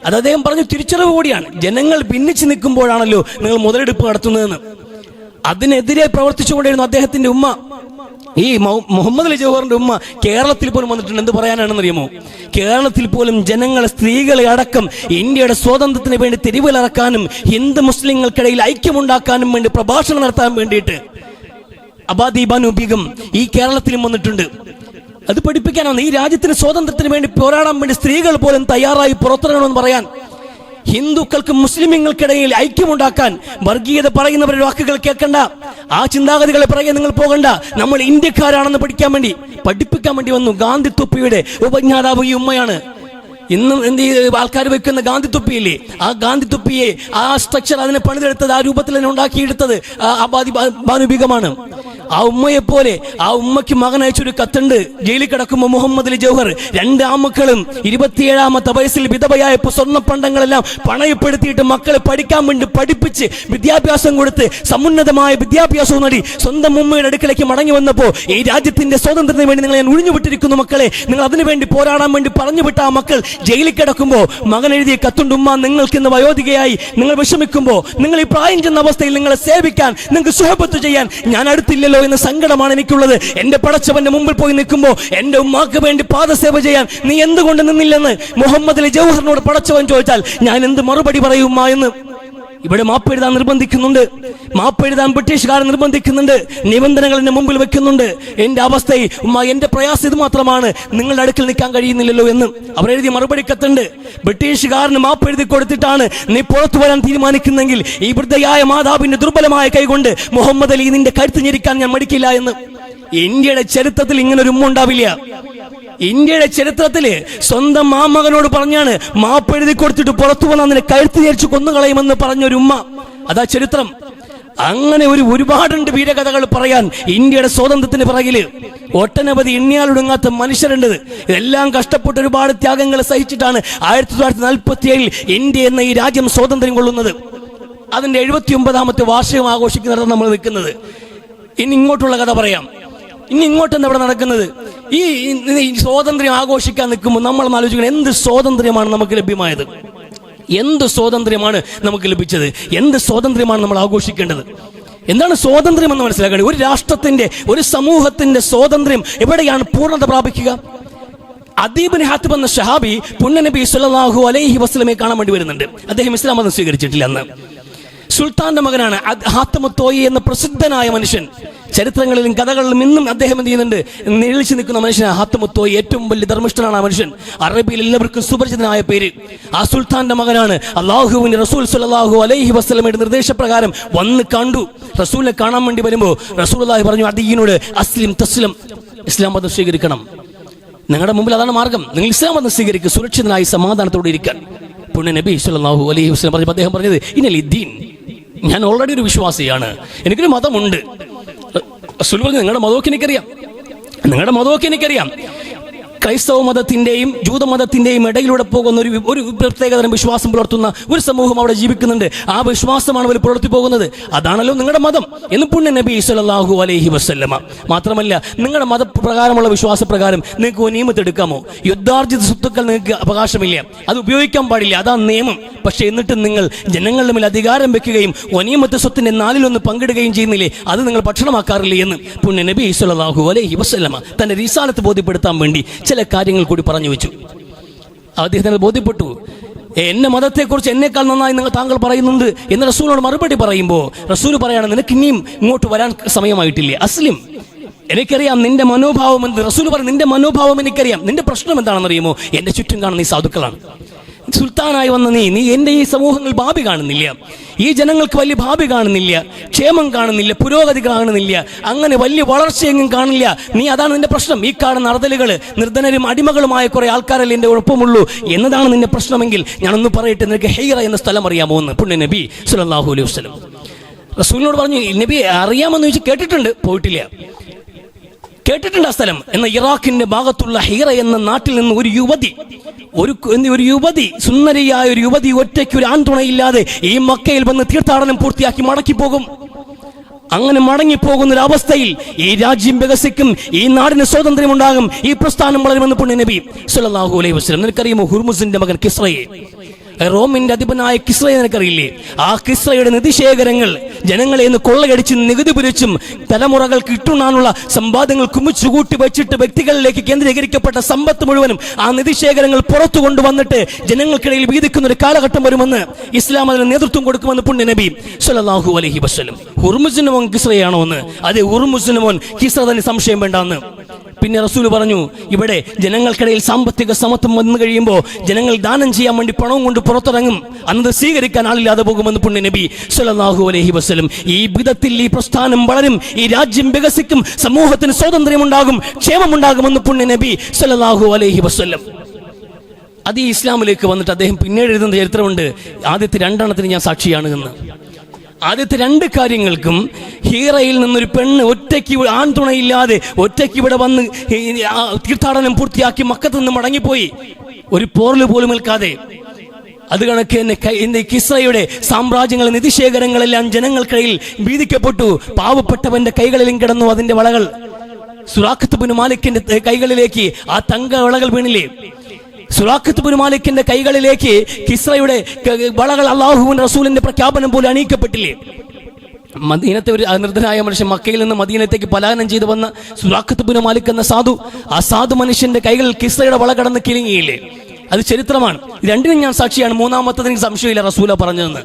അത് അദ്ദേഹം പറഞ്ഞു തിരിച്ചറിവ് കൂടിയാണ്. ജനങ്ങൾ ഭിന്നിച്ചു നിൽക്കുമ്പോഴാണല്ലോ നിങ്ങൾ മുതലെടുപ്പ് നടത്തുന്നതെന്ന്. അതിനെതിരെ പ്രവർത്തിച്ചുകൊണ്ടിരുന്നു അദ്ദേഹത്തിന്റെ ഉമ്മ. ഈ മുഹമ്മദ് അലി ജൗഹറിന്റെ ഉമ്മ കേരളത്തിൽ പോലും വന്നിട്ടുണ്ട്. എന്ത് പറയാനാണെന്ന് അറിയുമോ? കേരളത്തിൽ പോലും ജനങ്ങളെ, സ്ത്രീകളെ അടക്കം ഇന്ത്യയുടെ സ്വാതന്ത്ര്യത്തിന് വേണ്ടി തെരുവിലിറക്കാനും ഹിന്ദു മുസ്ലിങ്ങൾക്കിടയിൽ ഐക്യമുണ്ടാക്കാനും വേണ്ടി പ്രഭാഷണം നടത്താൻ വേണ്ടിയിട്ട് അബാദി ബാനു ബീഗം ഈ കേരളത്തിലും വന്നിട്ടുണ്ട്. അത് പഠിപ്പിക്കാനാണ്. ഈ രാജ്യത്തിന് സ്വാതന്ത്ര്യത്തിന് വേണ്ടി പോരാടാൻ വേണ്ടി സ്ത്രീകൾ പോലും തയ്യാറായി പുറത്തിറങ്ങണമെന്ന് പറയാൻ, ഹിന്ദുക്കൾക്കും മുസ്ലിമുകൾക്കിടയിൽ ഐക്യമുണ്ടാക്കാൻ. വർഗീയത പറയുന്നവരുടെ വാക്കുകൾ കേൾക്കണ്ട, ആ ചിന്താഗതികളെ പറയാൻ നിങ്ങൾ പോകണ്ട. നമ്മൾ ഇന്ത്യക്കാരാണെന്ന് പഠിപ്പിക്കാൻ വേണ്ടി വന്നു. ഗാന്ധി തൊപ്പിയുടെ ഉപജ്ഞാതാവ് ഈ ഉമ്മയാണ്. ഇന്നും എന്ത് ആൾക്കാർ വെക്കുന്ന ഗാന്ധി തൊപ്പിയില്ലേ, ആ ഗാന്ധി തൊപ്പിയെ, ആ സ്ട്രക്ചർ, അതിനെ പണിതെടുത്തത്, ആ രൂപത്തിൽ തന്നെ ഉണ്ടാക്കിയെടുത്തത് അബാദി ബാനു ബീഗമാണ്. ആ ഉമ്മയെപ്പോലെ ആ ഉമ്മയ്ക്ക് മകൻ അയച്ചൊരു കത്തുണ്ട്. ജയിലിൽ കിടക്കുമ്പോൾ മുഹമ്മദ് അലി ജൗഹർ 2 ആമക്കളും 27ാമത്തെ വയസ്സിൽ വിധവയായപ്പോൾ സ്വർണ്ണപ്പണ്ടങ്ങളെല്ലാം പണയപ്പെടുത്തിയിട്ട് മക്കളെ പഠിക്കാൻ വേണ്ടി പഠിപ്പിച്ച് വിദ്യാഭ്യാസം കൊടുത്ത് സമുന്നതമായ വിദ്യാഭ്യാസവും നേടി സ്വന്തം ഉമ്മയുടെ അടുക്കലേക്ക് മടങ്ങി വന്നപ്പോൾ ഈ രാജ്യത്തിന്റെ സ്വാതന്ത്ര്യത്തിന് വേണ്ടി നിങ്ങൾ ഞാൻ ഒഴിഞ്ഞു വിട്ടിരിക്കുന്നു മക്കളെ, നിങ്ങൾ അതിനു വേണ്ടി പോരാടാൻ വേണ്ടി പറഞ്ഞു വിട്ട ആ മക്കൾ ജയിലിൽ കിടക്കുമ്പോൾ മകൻ എഴുതിയ കത്തുണ്ട്, ഉമ്മ നിങ്ങൾക്ക് ഇന്ന് വയോധികയായി നിങ്ങൾ വിഷമിക്കുമ്പോൾ, നിങ്ങൾ ഈ പ്രായം ചെന്ന അവസ്ഥയിൽ നിങ്ങളെ സേവിക്കാൻ, നിങ്ങൾക്ക് സുഹബത്ത് ചെയ്യാൻ ഞാൻ അടുത്തില്ലല്ലോ എന്ന സങ്കടമാണ് എനിക്കുള്ളത്. എന്റെ പടച്ചവന്റെ മുമ്പിൽ പോയി നിൽക്കുമ്പോൾ എന്റെ ഉമ്മാക്ക് വേണ്ടി പാദസേവ ചെയ്യാൻ നീ എന്തുകൊണ്ട് നിന്നില്ലെന്ന് മുഹമ്മദ് അലി ജൗഹറിനോട് പടച്ചവൻ ചോദിച്ചാൽ ഞാൻ എന്ത് മറുപടി പറയും ഉമ്മ എന്ന്. ഇവിടെ മാപ്പെഴുതാൻ നിർബന്ധിക്കുന്നുണ്ട്, മാപ്പെഴുതാൻ ബ്രിട്ടീഷുകാർ നിർബന്ധിക്കുന്നുണ്ട്, നിബന്ധനകൾ എന്റെ മുമ്പിൽ വെക്കുന്നുണ്ട്. എന്റെ അവസ്ഥയിൽ ഉമ്മ എന്റെ പ്രയാസം ഇത് മാത്രമാണ്, നിങ്ങളുടെ അടുക്കൽ നിൽക്കാൻ കഴിയുന്നില്ലല്ലോ എന്ന് അവരെഴുതിയ മറുപടി കത്തുണ്ട്. ബ്രിട്ടീഷുകാരന് മാപ്പെഴുതി കൊടുത്തിട്ടാണ് നീ പുറത്തു വരാൻ തീരുമാനിക്കുന്നെങ്കിൽ ഈ വൃദ്ധയായ മാതാവിന്റെ ദുർബലമായ കൈകൊണ്ട് മുഹമ്മദ് അലി നിന്റെ കഴുത്ത് ഞെരിക്കാൻ ഞാൻ മടിക്കില്ല എന്ന്. ഇന്ത്യയുടെ ചരിത്രത്തിൽ ഇങ്ങനെ ഒരു ഉമ്മ ഉണ്ടാവില്ല. ഇന്ത്യയുടെ ചരിത്രത്തില് സ്വന്തം മാമകനോട് പറഞ്ഞാണ് മാപ്പെഴുതി കൊടുത്തിട്ട് പുറത്തു വന്നാൽ നിന്നെ കഴുത്ത് ഞെരിച്ച് കൊന്നുകളയുമെന്ന് പറഞ്ഞൊരു ഉമ്മ. അതാ ചരിത്രം. അങ്ങനെ ഒരുപാടുണ്ട് വീരകഥകൾ പറയാൻ. ഇന്ത്യയുടെ സ്വാതന്ത്ര്യത്തിന് പിറകില് ഒട്ടനവധി എണ്ണിയാലൊടുങ്ങാത്ത മനുഷ്യരുണ്ട്. ഇതെല്ലാം കഷ്ടപ്പെട്ട് ഒരുപാട് ത്യാഗങ്ങൾ സഹിച്ചിട്ടാണ് 1947 ഇന്ത്യ എന്ന ഈ രാജ്യം സ്വാതന്ത്ര്യം കൊള്ളുന്നത്. അതിന്റെ 79ാമത്തെ വാർഷികം ആഘോഷിക്കുന്നിടത്ത് നമ്മൾ നിൽക്കുന്നത്. ഇനി ഇങ്ങോട്ടുള്ള കഥ പറയാം. ഇനി ഇങ്ങോട്ടെന്ന് ഇവിടെ നടക്കുന്നത് ഈ സ്വാതന്ത്ര്യം ആഘോഷിക്കാൻ നിൽക്കുമ്പോൾ നമ്മൾ ആലോചിക്കണം, എന്ത് സ്വാതന്ത്ര്യമാണ് നമുക്ക് ലഭ്യമായത്, എന്ത് സ്വാതന്ത്ര്യമാണ് നമുക്ക് ലഭിച്ചത്, എന്ത് സ്വാതന്ത്ര്യമാണ് നമ്മൾ ആഘോഷിക്കേണ്ടത്, എന്താണ് സ്വാതന്ത്ര്യം എന്ന് മനസ്സിലാക്കേണ്ടത്. ഒരു രാഷ്ട്രത്തിന്റെ, ഒരു സമൂഹത്തിന്റെ സ്വാതന്ത്ര്യം എവിടെയാണ് പൂർണ്ണത പ്രാപിക്കുക? അദീബിൻ ഹാത്തിബ് എന്ന ശഹാബി പുണ്യനബി സല്ലല്ലാഹു അലൈഹി വസല്ലമയെ കാണാൻ വേണ്ടി വരുന്നുണ്ട്. അദ്ദേഹം ഇസ്ലാം മതം സ്വീകരിച്ചിട്ടില്ല. അന്ന് സുൽത്താന്റെ മകനാണ് ഹാത്തമു തോയി എന്ന പ്രസിദ്ധനായ മനുഷ്യൻ. ചരിത്രങ്ങളിലും കഥകളിലും ഇന്നും അദ്ദേഹം എന്ത് ചെയ്യുന്നുണ്ട്, നിഴലിച്ചു നിൽക്കുന്ന മനുഷ്യനാണ് ഹാത്തമു തോയി. ഏറ്റവും വലിയ ധർമ്മിഷ്ഠനാണ് ആ മനുഷ്യൻ. അറബിയിൽ എല്ലാവർക്കും സുപരിചിതനായ പേര്. ആ സുൽത്താന്റെ മകനാണ്. അല്ലാഹുവിന്റെ റസൂൽ സല്ലല്ലാഹു അലൈഹി വസല്ലമയുടെ നിർദ്ദേശപ്രകാരം വന്ന് കണ്ടു. റസൂലിനെ കാണാൻ വേണ്ടി വരുമ്പോൾ റസൂലുള്ളാഹി പറഞ്ഞു അദീനോട് അസ്ലിം തസ്ലിം, ഇസ്ലാം മതം സ്വീകരിക്കണം, നിങ്ങളുടെ മുമ്പിൽ അതാണ് മാർഗം, നിങ്ങൾ ഇസ്ലാം മതം സ്വീകരിക്കുക, സുരക്ഷിതനായി സമാധാനത്തോടെ ഇരിക്കാൻ. പുണ്യ നബി സല്ലല്ലാഹു അലൈഹി വസല്ലം പറഞ്ഞപ്പോൾ അദ്ദേഹം പറഞ്ഞത് ഇന്നൽ ദീൻ, ഞാൻ ഓൾറെഡി ഒരു വിശ്വാസിയാണ്, എനിക്കൊരു മതമുണ്ട്. റസൂൽ പറഞ്ഞു നിങ്ങളുടെ മതമൊക്കെ എനിക്കറിയാം, നിങ്ങളുടെ മതമൊക്കെ എനിക്കറിയാം. ക്രൈസ്തവ മതത്തിന്റെയും ജൂതമതത്തിന്റെയും ഇടയിലൂടെ പോകുന്ന ഒരു പ്രത്യേകതരം വിശ്വാസം പുലർത്തുന്ന ഒരു സമൂഹം അവിടെ ജീവിക്കുന്നുണ്ട്. ആ വിശ്വാസമാണ് അവർ പുലർത്തി പോകുന്നത്. അതാണല്ലോ നിങ്ങളുടെ മതം എന്ന് പുണ്യ നബി സല്ലല്ലാഹു അലൈഹി വസല്ലമ. മാത്രമല്ല, നിങ്ങളുടെ മതപ്രകാരമുള്ള വിശ്വാസപ്രകാരം നിങ്ങൾക്ക് നിയമത്ത് എടുക്കാമോ? യുദ്ധാർജിത സ്വത്തുക്കൾ നിങ്ങൾക്ക് അവകാശമില്ല, അത് ഉപയോഗിക്കാൻ പാടില്ല, അതാ നിയമം. പക്ഷെ എന്നിട്ടും നിങ്ങൾ ജനങ്ങളുടെ മേൽ അധികാരം വെക്കുകയും ഒനിയമത്തെ സ്വത്തിന്റെ 4/1 പങ്കിടുകയും ചെയ്യുന്നില്ലേ, അത് നിങ്ങൾ ഭക്ഷണമാക്കാറില്ലേ എന്ന് പുണ്യ നബി സല്ലല്ലാഹു അലൈഹി വസല്ലമ തന്റെ റിസാലത്ത് ബോധ്യപ്പെടുത്താൻ വേണ്ടി ചില കാര്യങ്ങൾ കൂടി പറഞ്ഞു വെച്ചു. അദ്ദേഹത്തിന് ബോധ്യപ്പെട്ടു. എന്നെ മതത്തെക്കുറിച്ച് എന്നേക്കാൾ നന്നായി താങ്കൾ പറയുന്നുണ്ട് എന്ന് റസൂലിനോട് മറുപടി പറയുമ്പോൾ റസൂൽ പറയാണ് നിനക്ക് ഇനിയും ഇങ്ങോട്ട് വരാൻ സമയമായിട്ടില്ലേ, അസ്ലിം, എനിക്കറിയാം നിന്റെ മനോഭാവം എന്ത്. റസൂൽ പറയും നിന്റെ മനോഭാവം എനിക്കറിയാം, നിന്റെ പ്രശ്നം എന്താണെന്നറിയുമോ, എന്റെ ചുറ്റും കാണുന്ന ഈ സാധുക്കളാണ്. സുൽത്താനായി വന്ന നീ എന്റെ ഈ സമൂഹങ്ങൾ ഭാവി കാണുന്നില്ല, ഈ ജനങ്ങൾക്ക് വലിയ ഭാവി കാണുന്നില്ല, ക്ഷേമം കാണുന്നില്ല, പുരോഗതി കാണുന്നില്ല, അങ്ങനെ വലിയ വളർച്ചയെങ്കിലും കാണില്ല. നീ അതാണ് നിന്റെ പ്രശ്നം. ഈ കാണുന്ന അർദലുകൾ, നിർധനരും അടിമകളുമായ കുറെ ആൾക്കാരല്ലേ എൻ്റെ ഒപ്പമുള്ളൂ എന്നതാണ് നിന്റെ പ്രശ്നമെങ്കിൽ ഞാനൊന്ന് പറയട്ടെ, നിനക്ക് ഹൈറ എന്ന സ്ഥലം അറിയാമോ എന്ന് പുണ്യ നബി സല്ലല്ലാഹു അലൈഹി വസല്ലം റസൂലിനോട് പറഞ്ഞു. നബി അറിയാമെന്ന് ചോദിച്ച് കേട്ടിട്ടുണ്ട്, പോയിട്ടില്ല, കേട്ടിട്ടുണ്ട് ആ സ്ഥലം. എന്ന ഇറാഖിന്റെ ഭാഗത്തുള്ള ഹീറ എന്ന നാട്ടിൽ നിന്ന് ഒരു യുവതി, സുന്ദരിയായ ഒരു യുവതി ഒറ്റയ്ക്ക് ഒരു ആൺതുണയില്ലാതെ ഈ മക്കയിൽ വന്ന് തീർത്ഥാടനം പൂർത്തിയാക്കി മടക്കിപ്പോകും. അങ്ങനെ മടങ്ങിപ്പോകുന്ന ഒരു അവസ്ഥയിൽ ഈ രാജ്യം വികസിക്കും, ഈ നാടിന് സ്വാതന്ത്ര്യം ഉണ്ടാകും, ഈ പ്രസ്ഥാനം വളരുമെന്ന് പുണ്യ നബി സല്ലല്ലാഹു അലൈഹി വസല്ലം. നിനക്കറിയുമോ ഹുർമുസിന്റെ മകൻ കിസ്റയെ, റോമിന്റെ അധിപനായ കിസ്റയെ നിനക്കറിയില്ലേ? ആ കിസ്റയുടെ നിധിശേഖരങ്ങൾ ജനങ്ങളെ നിന്ന് കൊള്ളയടിച്ചും നികുതി പിരിച്ചും തലമുറകൾക്ക് ഇട്ടുണ്ണാനുള്ള സമ്പാദ്യങ്ങൾ കുമിച്ചുകൂട്ടി വെച്ചിട്ട് വ്യക്തികളിലേക്ക് കേന്ദ്രീകരിക്കപ്പെട്ട സമ്പത്ത് മുഴുവനും ആ നിധിശേഖരങ്ങൾ പുറത്തു കൊണ്ടുവന്നിട്ട് ജനങ്ങൾക്കിടയിൽ വീതിക്കുന്ന ഒരു കാലഘട്ടം വരുമെന്ന് ഇസ്ലാം അതിന് നേതൃത്വം കൊടുക്കുമെന്ന് പുണ്യ നബി സല്ലല്ലാഹു അലൈഹി വസല്ലം. ഹുർമുസിന്റെ മോൻ കിസ്റയാണോ എന്ന്? അതെ, ഹുർമുസിന്റെ മോൻ കിസ്റ തന്നെ, സംശയം വേണ്ടെന്ന്. പിന്നെ റസൂൽ പറഞ്ഞു ഇവിടെ ജനങ്ങൾക്കിടയിൽ സാമ്പത്തിക സമത്വം വന്നു കഴിയുമ്പോൾ ജനങ്ങൾ ദാനം ചെയ്യാൻ വേണ്ടി പണവും കൊണ്ട് പുറത്തിറങ്ങും, അന്നത് സ്വീകരിക്കാൻ ആളില്ലാതെ പോകുമെന്ന് പുണ്യ നബി സല്ലല്ലാഹു അലൈഹി വസല്ലം. ഈ വിധത്തിൽ ഈ പ്രസ്ഥാനം വളരും, ഈ രാജ്യം വികസിക്കും, സമൂഹത്തിന് സ്വാതന്ത്ര്യമുണ്ടാകും, ക്ഷേമമുണ്ടാകുമെന്ന് പുണ്യ നബി സല്ലല്ലാഹു അലൈഹി വസല്ലം. അത് ഈ ഇസ്ലാമിലേക്ക് വന്നിട്ട് അദ്ദേഹം പിന്നീട് എഴുതുന്ന ചരിത്രമുണ്ട്. ആദ്യത്തെ 2 ഞാൻ സാക്ഷിയാണ് എന്ന്. ആദ്യത്തെ 2 കാര്യങ്ങൾക്കും ഹീറയിൽ നിന്നൊരു പെണ്ണ് ഒറ്റയ്ക്ക് ആൺതുണയില്ലാതെ ഒറ്റയ്ക്ക് ഇവിടെ വന്ന് തീർത്ഥാടനം പൂർത്തിയാക്കി മക്കത്ത് നിന്ന് മടങ്ങിപ്പോയി, ഒരു പോർല് പോലും നിൽക്കാതെ. അത് കണക്ക് തന്നെ കിസ്രയുടെ സാമ്രാജ്യങ്ങളെ നിധിശേഖരങ്ങളെല്ലാം ജനങ്ങൾക്കിടയിൽ വീതിക്കപ്പെട്ടു. പാവപ്പെട്ടവന്റെ കൈകളിലും കിടന്നു അതിന്റെ വളകൾ. സുറാഖത്ത് ബിൻ മാലിക്കിന്റെ കൈകളിലേക്ക് ആ തങ്ക വളകൾ വീണില്ലേ? സുറാഖത്ത് ബിൻ മാലിക്കിന്റെ കൈകളിലേക്ക് കിസ്രയുടെ വളകൾ അല്ലാഹുവിന്റെ റസൂലിന്റെ പ്രഖ്യാപനം പോലെ അണിയിക്കപ്പെട്ടില്ലേ? മദീനത്തെ ഒരു നിർദ്ധനായ മനുഷ്യൻ മക്കയിൽ നിന്ന് മദീനത്തേക്ക് പലായനം ചെയ്തു വന്ന സുറാഖത്ത് ബിൻ മാലിക് എന്ന സാധു, ആ സാധു മനുഷ്യന്റെ കൈകളിൽ കിസ്രയുടെ വള കടന്ന് കിലുങ്ങിയില്ലേ? അത് ചരിത്രമാണ്. രണ്ടിനും ഞാൻ സാക്ഷിയാണ്. മൂന്നാമത്തതിന് സംശയമില്ല റസൂല പറഞ്ഞതെന്ന്.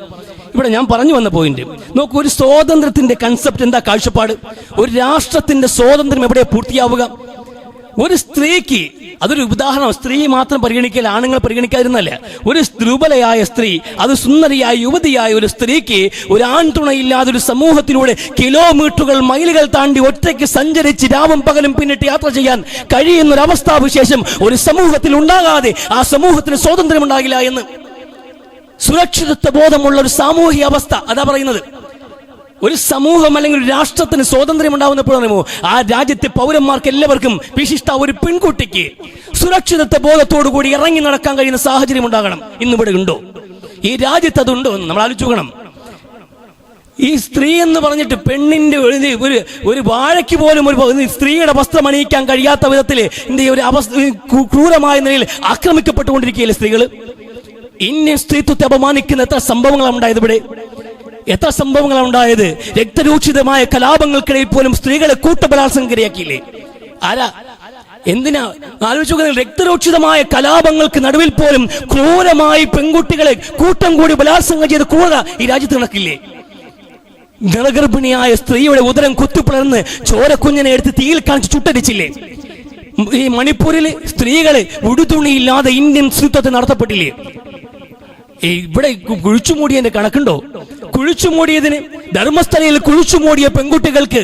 ഇവിടെ ഞാൻ പറഞ്ഞു വന്ന പോയിന്റ് നോക്കൂ. ഒരു സ്വാതന്ത്ര്യത്തിന്റെ കൺസെപ്റ്റ് എന്താ? കാഴ്ചപ്പാട്. ഒരു രാഷ്ട്രത്തിന്റെ സ്വാതന്ത്ര്യം എവിടെ പൂർത്തിയാവുക? ഒരു സ്ത്രീക്ക്, അതൊരു ഉദാഹരണം, സ്ത്രീ മാത്രം പരിഗണിക്കൽ, ആണുങ്ങൾ പരിഗണിക്കാതിരുന്നല്ല. ഒരു ദുർബലയായ സ്ത്രീ, അത് സുന്ദരിയായ യുവതിയായ ഒരു സ്ത്രീക്ക് ഒരു ആൺതുണയില്ലാതെ ഒരു സമൂഹത്തിലൂടെ കിലോമീറ്ററുകൾ മൈലുകൾ താണ്ടി ഒറ്റയ്ക്ക് സഞ്ചരിച്ച് രാവും പകലും പിന്നിട്ട് യാത്ര ചെയ്യാൻ കഴിയുന്ന ഒരു അവസ്ഥാവിശേഷം ഒരു സമൂഹത്തിൽ ഉണ്ടാകാതെ ആ സമൂഹത്തിന് സ്വാതന്ത്ര്യം ഉണ്ടാകില്ല എന്ന്. സുരക്ഷിതത്വ ബോധമുള്ള ഒരു സാമൂഹിക അവസ്ഥ, അതാ പറയുന്നത്. ഒരു സമൂഹം അല്ലെങ്കിൽ ഒരു രാഷ്ട്രത്തിന് സ്വാതന്ത്ര്യം ഉണ്ടാവുന്നപ്പോഴാണോ ആ രാജ്യത്തെ പൗരന്മാർക്ക് എല്ലാവർക്കും, വിശിഷ്ട ഒരു പെൺകുട്ടിക്ക് സുരക്ഷിതത്വ ബോധത്തോടു കൂടി ഇറങ്ങി നടക്കാൻ കഴിയുന്ന സാഹചര്യം ഉണ്ടാകണം. ഇന്നിവിടെ ഉണ്ടോ? ഈ രാജ്യത്ത് അതുണ്ടോ എന്ന് നമ്മൾ ആലോചിക്കണം. ഈ സ്ത്രീ എന്ന് പറഞ്ഞിട്ട് പെണ്ണിന്റെ ഒരു വാഴയ്ക്ക് പോലും ഒരു സ്ത്രീയുടെ വസ്ത്രം അണിയിക്കാൻ കഴിയാത്ത വിധത്തിൽ ഒരു അവസ്ഥ, ക്രൂരമായ നിലയിൽ ആക്രമിക്കപ്പെട്ടുകൊണ്ടിരിക്കുകയല്ലേ സ്ത്രീകൾ? ഇന്ത്യൻ സ്ത്രീത്വത്തെ അപമാനിക്കുന്ന എത്ര സംഭവങ്ങളാണ് ഉണ്ടായത് ഇവിടെ? എത്ര സംഭവങ്ങളാണ് ഉണ്ടായത്? രക്തരൂക്ഷിതമായ കലാപങ്ങൾക്കിടയിൽ പോലും സ്ത്രീകളെ കൂട്ടബലാത്സംഗരിയാക്കിയില്ലേ? ആരാ? എന്തിനാ ആലോചിക്കുക? രക്തരൂക്ഷിതമായ കലാപങ്ങൾക്ക് നടുവിൽ പോലും ക്രൂരമായി പെൺകുട്ടികളെ കൂട്ടം കൂടി ബലാത്സംഗം ചെയ്ത് ക്രൂരത ഈ രാജ്യത്ത് നടക്കില്ലേ? ഗർഭിണിയായ സ്ത്രീയുടെ ഉദരം കുത്തിപ്പിളർന്ന് ചോരക്കുഞ്ഞിനെ എടുത്ത് തീയിൽ കാണിച്ച് ചുട്ടരിച്ചില്ലേ? ഈ മണിപ്പൂരിൽ സ്ത്രീകളെ ഉടുതുണിയില്ലാതെ ഇന്ത്യൻ സ്ത്രീത്വത്തെ നടത്തപ്പെട്ടില്ലേ? ഇവിടെ കുഴിച്ചുമൂടിയതിന്റെ കണക്കുണ്ടോ? കുഴിച്ചുമൂടിയതിന്, ധർമ്മസ്ഥലയിൽ കുഴിച്ചുമൂടിയ പെൺകുട്ടികൾക്ക്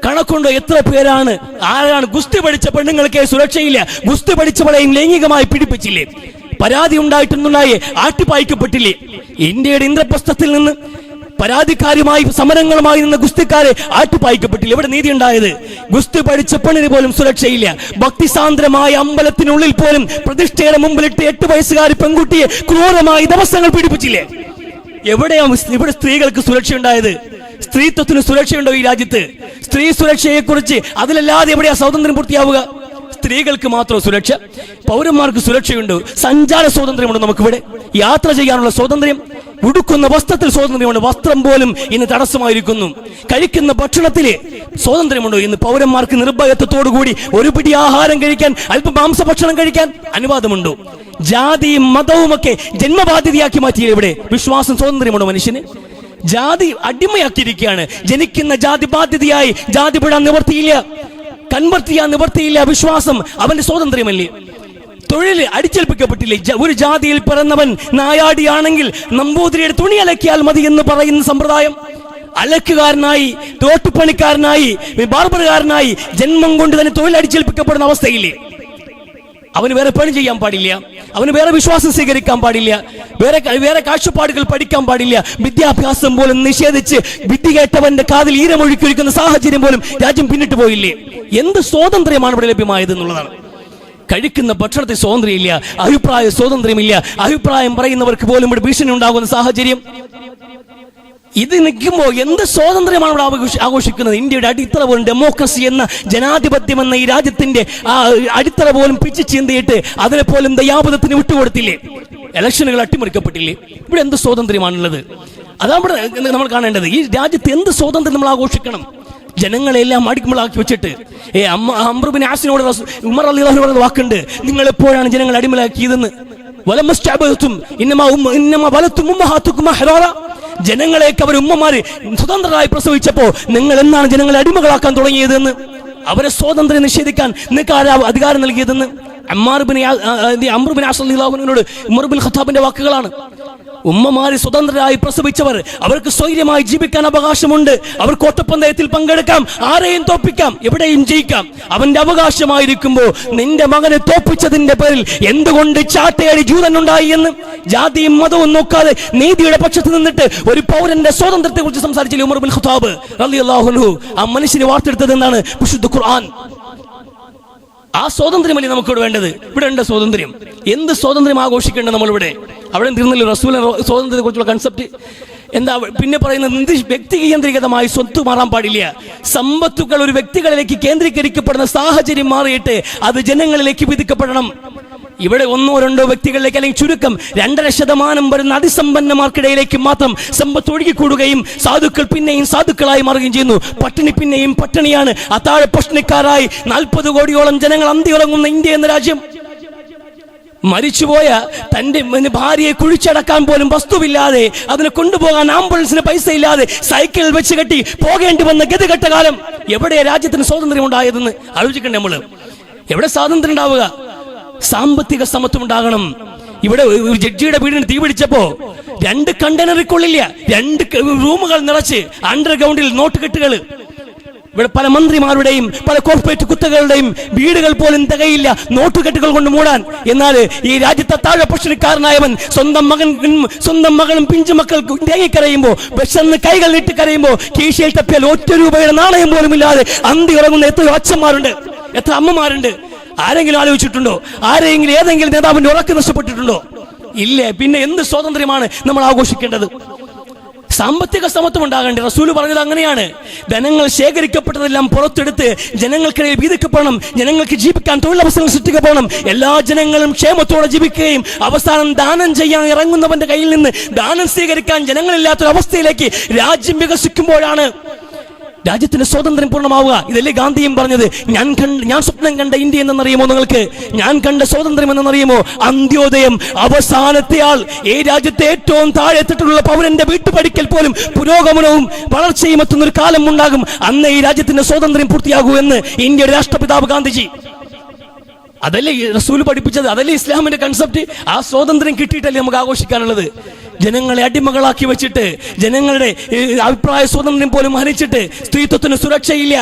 കണക്കുണ്ടോ? എത്ര പേരാണ്? ആരാണ്? ഗുസ്തി പഠിച്ച പെണ്ണുങ്ങൾക്ക് സുരക്ഷയില്ല. ഗുസ്തി പഠിച്ചവളെയും ലൈംഗികമായി പീഡിപ്പിച്ചില്ലേ? പരാതി ഉണ്ടായിട്ടുണ്ടായി ആട്ടിപ്പായിക്കപ്പെട്ടില്ലേ? ഇന്ത്യയുടെ ഇന്ദ്രപ്രസ്ഥത്തിൽ നിന്ന് പരാതിക്കാരുമായി സമരങ്ങളുമായി നിന്ന ഗുസ്തിക്കാരെ ആട്ടിപ്പായിക്കപ്പെട്ടില്ല. ഇവിടെ നീതി ഉണ്ടായത്? ഗുസ്തി പഠിച്ച പെണ്ണിന് പോലും സുരക്ഷയില്ല. ഭക്തിസാന്ദ്രമായ അമ്പലത്തിനുള്ളിൽ പോലും പ്രതിഷ്ഠയുടെ മുമ്പിലിട്ട് 8 വയസ്സുകാരി പെൺകുട്ടിയെ ക്രൂരമായി ദിവസങ്ങൾ പീഡിപ്പിച്ചില്ലേ? എവിടെയാണ് ഇവിടെ സ്ത്രീകൾക്ക് സുരക്ഷ ഉണ്ടായത്? സ്ത്രീത്വത്തിന് സുരക്ഷയുണ്ടോ ഈ രാജ്യത്ത്? സ്ത്രീ സുരക്ഷയെ കുറിച്ച് അതിലല്ലാതെ എവിടെയാ സ്വാതന്ത്ര്യം പൂർത്തിയാവുക? സ്ത്രീകൾക്ക് മാത്രം സുരക്ഷ, പൗരന്മാർക്ക് സുരക്ഷയുണ്ട്. സഞ്ചാര സ്വാതന്ത്ര്യമുണ്ട് നമുക്കിവിടെ. യാത്ര ചെയ്യാനുള്ള സ്വാതന്ത്ര്യം, ഉടുക്കുന്ന വസ്ത്രത്തിൽ സ്വാതന്ത്ര്യമുണ്ട്. വസ്ത്രം പോലും ഇന്ന് തടസ്സമായിരിക്കുന്നു. കഴിക്കുന്ന ഭക്ഷണത്തില് സ്വാതന്ത്ര്യമുണ്ടോ ഇന്ന്? പൗരന്മാർക്ക് നിർഭയത്വത്തോടുകൂടി ഒരു പിടി ആഹാരം കഴിക്കാൻ, അല്പം മാംസഭക്ഷണം കഴിക്കാൻ അനുവാദമുണ്ടോ? ജാതിയും മതവുമൊക്കെ ജന്മബാധ്യതയാക്കി മാറ്റിയില്ല ഇവിടെ. വിശ്വാസം സ്വാതന്ത്ര്യമുണ്ടോ മനുഷ്യന്? ജാതി അടിമയാക്കിയിരിക്കുകയാണ്. ജനിക്കുന്ന ജാതി ബാധ്യതയായി. ജാതി വിടാൻ നിവർത്തിയില്ല, കൺവെർട്ട് ചെയ്യാൻ നിവർത്തിയില്ല. വിശ്വാസം അവന്റെ സ്വാതന്ത്ര്യമല്ലേ? തൊഴിൽ അടിച്ചേൽപ്പിക്കപ്പെട്ടില്ലേ? ഒരു ജാതിയിൽ പിറന്നവൻ നായാടിയാണെങ്കിൽ നമ്പൂതിരിയുടെ തുണി അലക്കിയാൽ മതി എന്ന് പറയുന്ന സമ്പ്രദായം. അലക്കുകാരനായി, തോട്ടുപണിക്കാരനായി, ബാർബറുകാരനായി ജന്മം കൊണ്ട് തന്നെ തൊഴിൽ അടിച്ചേൽപ്പിക്കപ്പെടുന്ന അവസ്ഥയില്ലേ? അവന് വേറെ പണി ചെയ്യാൻ പാടില്ല, അവന് വേറെ വിശ്വാസം സ്വീകരിക്കാൻ പാടില്ല, വേറെ കാഴ്ചപ്പാടുകൾ പഠിക്കാൻ പാടില്ല. വിദ്യാഭ്യാസം പോലും നിഷേധിച്ച് വിദ്യ കേട്ടവന്റെ കാതിൽ ഈരമൊഴുക്കിയിരിക്കുന്ന സാഹചര്യം പോലും രാജ്യം പിന്നിട്ട് പോയില്ലേ? എന്ത് സ്വാതന്ത്ര്യമാണ് ഇവിടെ ലഭ്യമായത് എന്നുള്ളതാണ്. കഴിക്കുന്ന ഭക്ഷണത്തിൽ സ്വാതന്ത്ര്യമില്ല, അഭിപ്രായ സ്വാതന്ത്ര്യമില്ല. അഭിപ്രായം പറയുന്നവർക്ക് പോലും ഇവിടെ ഭീഷണി ഉണ്ടാകുന്ന സാഹചര്യം. ഇത് നിൽക്കുമ്പോൾ എന്ത് സ്വാതന്ത്ര്യമാണ് ഇവിടെ ആഘോഷിക്കുന്നത്? ഇന്ത്യയുടെ അടിത്തറ പോലും, ഡെമോക്രസി എന്ന ജനാധിപത്യം എന്ന ഈ രാജ്യത്തിന്റെ ആ അടിത്തറ പോലും പിച്ചു ചീന്തിയിട്ട് അതിനെ പോലും ദയാപദത്തിന് വിട്ടുകൊടുത്തില്ലേ? ഇലക്ഷനുകൾ അട്ടിമറിക്കപ്പെട്ടില്ലേ? ഇവിടെ എന്ത് സ്വാതന്ത്ര്യമാണുള്ളത്? അതാണ് ഇവിടെ നമ്മൾ കാണേണ്ടത്. ഈ രാജ്യത്ത് എന്ത് സ്വാതന്ത്ര്യം നമ്മൾ ആഘോഷിക്കണം? ജനങ്ങളെല്ലാം അടിമകളാക്കി വെച്ചിട്ട് അംർ ബിൻ ആസിനോട് ഉമർ റളിയല്ലാഹു അൻഹു പറഞ്ഞ വാക്കുണ്ട്, നിങ്ങൾ എപ്പോഴാണ് ജനങ്ങൾ അടിമകളാക്കിയതെന്ന്? ജനങ്ങളെയൊക്കെ അവർ ഉമ്മമാര് സ്വതന്ത്രരായി പ്രസവിച്ചപ്പോ നിങ്ങൾ എന്നാണ് ജനങ്ങളെ അടിമകളാക്കാൻ തുടങ്ങിയതെന്ന്? അവരെ സ്വാതന്ത്ര്യം നിഷേധിക്കാൻ നിങ്ങൾക്ക് ആരാ അധികാരം നൽകിയതെന്ന്? അമ്മാർ ബിൻ ആസ് റളിയല്ലാഹു അൻഹുവിനോട് ഉമർ ബിൻ ഖത്താബിന്റെ വാക്കുകളാണ്. ഉമ്മമാര് സ്വതന്ത്രരായി പ്രസവിച്ചവർ, അവർക്ക് സ്വൈര്യമായി ജീവിക്കാൻ അവകാശമുണ്ട്. അവർക്ക് ഓട്ടപ്പന്തയത്തിൽ പങ്കെടുക്കാം, ആരെയും തോപ്പിക്കാം, എവിടെയും ജയിക്കാം, അവന്റെ അവകാശമായിരിക്കുമ്പോ നിന്റെ മകനെ തോപ്പിച്ചതിന്റെ പേരിൽ എന്തുകൊണ്ട് ചാട്ടയടി ജൂതനുണ്ടായി എന്ന് ജാതിയും മതവും നോക്കാതെ നീതിയുടെ പക്ഷത്ത് നിന്നിട്ട് ഒരു പൗരന്റെ സ്വാതന്ത്ര്യത്തെ കുറിച്ച് സംസാരിച്ചില്ല ഉമർ ബിൻ ഖത്താബ് റളിയല്ലാഹു അൻഹു. ആ മനുഷ്യനെ വാർത്തെടുത്തത് എന്താണ്? വിശുദ്ധ ഖുർആൻ. ആ സ്വാതന്ത്ര്യമല്ലേ നമുക്കിവിടെ വേണ്ടത്? ഇവിടെ ഉണ്ട് സ്വാതന്ത്ര്യം. എന്ത് സ്വാതന്ത്ര്യം ആഘോഷിക്കേണ്ടത് നമ്മളിവിടെ? അവിടെ തീർന്നില്ല റസൂൽ സ്വാതന്ത്ര്യത്തെ കുറിച്ചുള്ള കൺസെപ്റ്റ് എന്താ? പിന്നെ പറയുന്നത് വ്യക്തി കേന്ദ്രീകൃതമായി സ്വത്ത് മാറാൻ പാടില്ല. സമ്പത്തുകൾ ഒരു വ്യക്തികളിലേക്ക് കേന്ദ്രീകരിക്കപ്പെടുന്ന സാഹചര്യം മാറിയിട്ട് അത് ജനങ്ങളിലേക്ക് വിധിക്കപ്പെടണം. ഇവിടെ 1-2 വ്യക്തികളിലേക്ക്, അല്ലെങ്കിൽ ചുരുക്കം 2.5% വരുന്ന അതിസമ്പന്നമാർക്കിടയിലേക്ക് മാത്രം സമ്പത്ത് ഒഴുകിക്കൂടുകയും സാധുക്കൾ പിന്നെയും സാധുക്കളായി മാറുകയും ചെയ്യുന്നു. പട്ടിണി പിന്നെയും പട്ടിണിയാണ്. അത്താഴ പട്ടിണിക്കാരായി 40 കോടിയോളം ജനങ്ങൾ അന്തിയുറങ്ങുന്ന ഇന്ത്യ എന്ന രാജ്യം. മരിച്ചുപോയ തന്റെ ഭാര്യയെ കുഴിച്ചടക്കാൻ പോലും വസ്തുവില്ലാതെ, അതിനെ കൊണ്ടുപോകാൻ ആംബുലൻസിന് പൈസ ഇല്ലാതെ സൈക്കിളിൽ വെച്ച് കെട്ടി പോകേണ്ടി വന്ന ഗതികെട്ട കാലം. എവിടെ രാജ്യത്തിന് സ്വാതന്ത്ര്യം ഉണ്ടായതെന്ന് ആലോചിക്കണ്ടേ നമ്മള്? എവിടെ സ്വാതന്ത്ര്യം ഉണ്ടാവുക? സാമ്പത്തിക സമത്വം ഉണ്ടാകണം. ഇവിടെ ഒരു ജഡ്ജിയുടെ വീടിന് തീ പിടിച്ചപ്പോ 2 കണ്ടെയ്നറിൽ കൊള്ളില്ല, 2 റൂമുകൾ നിറച്ച് അണ്ടർഗ്രൗണ്ടിൽ നോട്ടുകെട്ടുകൾ. ഇവിടെ പല മന്ത്രിമാരുടെയും പല കോർപ്പറേറ്റ് കുത്തകളുടെയും വീടുകൾ പോലും തികയില്ല നോട്ടുകെട്ടുകൾ കൊണ്ട് മൂടാൻ. എന്നാൽ ഈ രാജ്യത്തെ താഴെ പട്ടിണിക്കാരനായവൻ സ്വന്തം മകളും പിഞ്ചുമക്കൾ തേങ്ങിക്കരയുമ്പോ, വിശന്ന് കൈകൾ നീട്ടി കരയുമ്പോ, കീശയിൽ തപ്പിയാൽ 1 രൂപയുടെ നാണയം പോലും ഇല്ലാതെ അന്തി ഉറങ്ങുന്ന എത്രയോ അച്ഛന്മാരുണ്ട്, എത്ര അമ്മമാരുണ്ട്. ആരെങ്കിലും ആലോചിച്ചിട്ടുണ്ടോ? ആരെങ്കിലും ഏതെങ്കിലും നേതാവിന്റെ ഉറക്കം നഷ്ടപ്പെട്ടിട്ടുണ്ടോ? ഇല്ല. പിന്നെ എന്ത് സ്വാതന്ത്ര്യമാണ് നമ്മൾ ആഘോഷിക്കേണ്ടത്? സാമ്പത്തിക സമത്വം ഉണ്ടാകേണ്ടത്. റസൂല് പറഞ്ഞത് അങ്ങനെയാണ്. ധനങ്ങൾ ശേഖരിക്കപ്പെട്ടതെല്ലാം പുറത്തെടുത്ത് ജനങ്ങൾക്കിടയിൽ വീതിക്കപ്പെടണം. ജനങ്ങൾക്ക് ജീവിക്കാൻ തൊഴിലവസരങ്ങൾ സൃഷ്ടിക്കപ്പെടണം. എല്ലാ ജനങ്ങളും ക്ഷേമത്തോടെ ജീവിക്കുകയും അവസാനം ദാനം ചെയ്യാൻ ഇറങ്ങുന്നവന്റെ കയ്യിൽ നിന്ന് ദാനം സ്വീകരിക്കാൻ ജനങ്ങളില്ലാത്തൊരവസ്ഥയിലേക്ക് രാജ്യം വികസിക്കുമ്പോഴാണ് രാജ്യത്തിന്റെ സ്വാതന്ത്ര്യം പൂർണ്ണമാവുക. ഇതല്ലേ ഗാന്ധിയും പറഞ്ഞത്? ഞാൻ സ്വപ്നം കണ്ട ഇന്ത്യ എന്നറിയുമോ നിങ്ങൾക്ക്? ഞാൻ കണ്ട സ്വാതന്ത്ര്യം എന്നറിയുമോ? അന്ത്യോദയം. അവസാനത്തെ ആൾ, ഈ രാജ്യത്തെ ഏറ്റവും താഴെത്തിട്ടുള്ള പൗരന്റെ വീട്ടുപടിക്കൽ പോലും പുരോഗമനവും വളർച്ചയും എത്തുന്ന ഒരു കാലം ഉണ്ടാകും. അന്ന് ഈ രാജ്യത്തിന്റെ സ്വാതന്ത്ര്യം പൂർത്തിയാകൂ എന്ന് ഇന്ത്യയുടെ രാഷ്ട്രപിതാവ് ഗാന്ധിജി. അതല്ലേ റസൂൽ പഠിപ്പിച്ചത്? അതല്ലേ ഇസ്ലാമിന്റെ കൺസെപ്റ്റ്? ആ സ്വാതന്ത്ര്യം കിട്ടിയിട്ടല്ലേ നമുക്ക് ആഘോഷിക്കാനുള്ളത്? ജനങ്ങളെ അടിമകളാക്കി വെച്ചിട്ട്, ജനങ്ങളുടെ അഭിപ്രായ സ്വാതന്ത്ര്യം പോലും ഹനിച്ചിട്ട്, സ്ത്രീത്വത്തിന് സുരക്ഷയില്ല,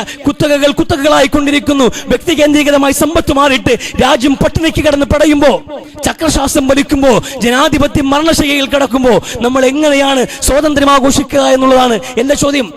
കുത്തകളായിക്കൊണ്ടിരിക്കുന്നു, വ്യക്തി കേന്ദ്രീകൃതമായി സമ്പത്ത് മാറിയിട്ട് രാജ്യം പട്ടിണിക്ക് കിടന്ന് പടയുമ്പോ, ചക്രശ്വാസം വലിക്കുമ്പോ, ജനാധിപത്യം മരണശയ്യയിൽ കിടക്കുമ്പോ നമ്മൾ എങ്ങനെയാണ് സ്വാതന്ത്ര്യം ആഘോഷിക്കുക എന്നുള്ളതാണ് എന്റെ ചോദ്യം.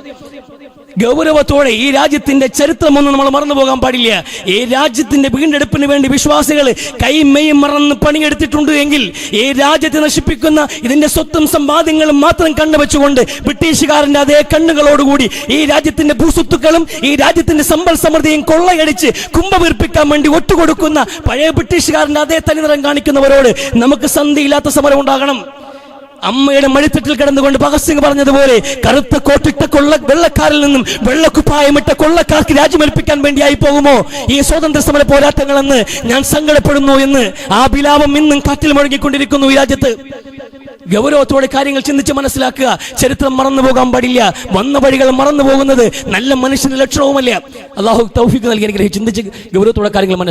ഗൗരവത്തോടെ ഈ രാജ്യത്തിന്റെ ചരിത്രമൊന്നും നമ്മൾ മറന്നു പോകാൻ പാടില്ല. ഈ രാജ്യത്തിന്റെ വീണ്ടെടുപ്പിന് വേണ്ടി വിശ്വാസികൾ കൈമെയ്യും മറന്ന് പണിയെടുത്തിട്ടുണ്ട് എങ്കിൽ, ഈ രാജ്യത്തെ നശിപ്പിക്കുന്ന ഇതിന്റെ സ്വത്തും സമ്പാദ്യങ്ങളും മാത്രം കണ്ടുവെച്ചുകൊണ്ട് ബ്രിട്ടീഷുകാരന്റെ അതേ കണ്ണുകളോടുകൂടി ഈ രാജ്യത്തിന്റെ ഭൂസ്വത്തുക്കളും ഈ രാജ്യത്തിന്റെ സമ്പൽ സമൃദ്ധിയും കൊള്ളയടിച്ച് കുംഭവീർപ്പിക്കാൻ വേണ്ടി ഒറ്റുകൊടുക്കുന്ന പഴയ ബ്രിട്ടീഷുകാരന്റെ അതേ തനിനിറം കാണിക്കുന്നവരോട് നമുക്ക് സന്ധിയില്ലാത്ത സമരം ഉണ്ടാകണം. അമ്മയുടെ മടിത്തട്ടിൽ കിടന്നുകൊണ്ട് ഭഗത് സിംഗ് പറഞ്ഞതുപോലെ, കറുത്ത കോട്ടിട്ട വെള്ളക്കാരിൽ നിന്നും വെള്ളക്കുപ്പായമിട്ട കൊള്ളക്കാർക്ക് രാജ്യമേൽപ്പിക്കാൻ വേണ്ടിയായി പോകുമോ ഈ സ്വാതന്ത്ര്യ സമര പോരാട്ടങ്ങളെന്ന് ഞാൻ സങ്കടപ്പെടുന്നു എന്ന് ആ വിലാപം ഇന്നും കാറ്റിൽ മുഴങ്ങിക്കൊണ്ടിരിക്കുന്നു ഈ രാജ്യത്ത്. ഗൗരവത്തോടെ കാര്യങ്ങൾ ചിന്തിച്ച് മനസ്സിലാക്കുക. ചരിത്രം മറന്നു പോകാൻ പാടില്ല. വന്ന വഴികൾ മറന്നു പോകുന്നത് നല്ല മനുഷ്യന്റെ ലക്ഷണവുമല്ല. അള്ളാഹു തൗഫീഖ് നൽകി അനുഗ്രഹിച്ച് ചിന്തിച്ച് ഗൗരവത്തോടെ കാര്യങ്ങൾ മനസ്സിലാക്കുക.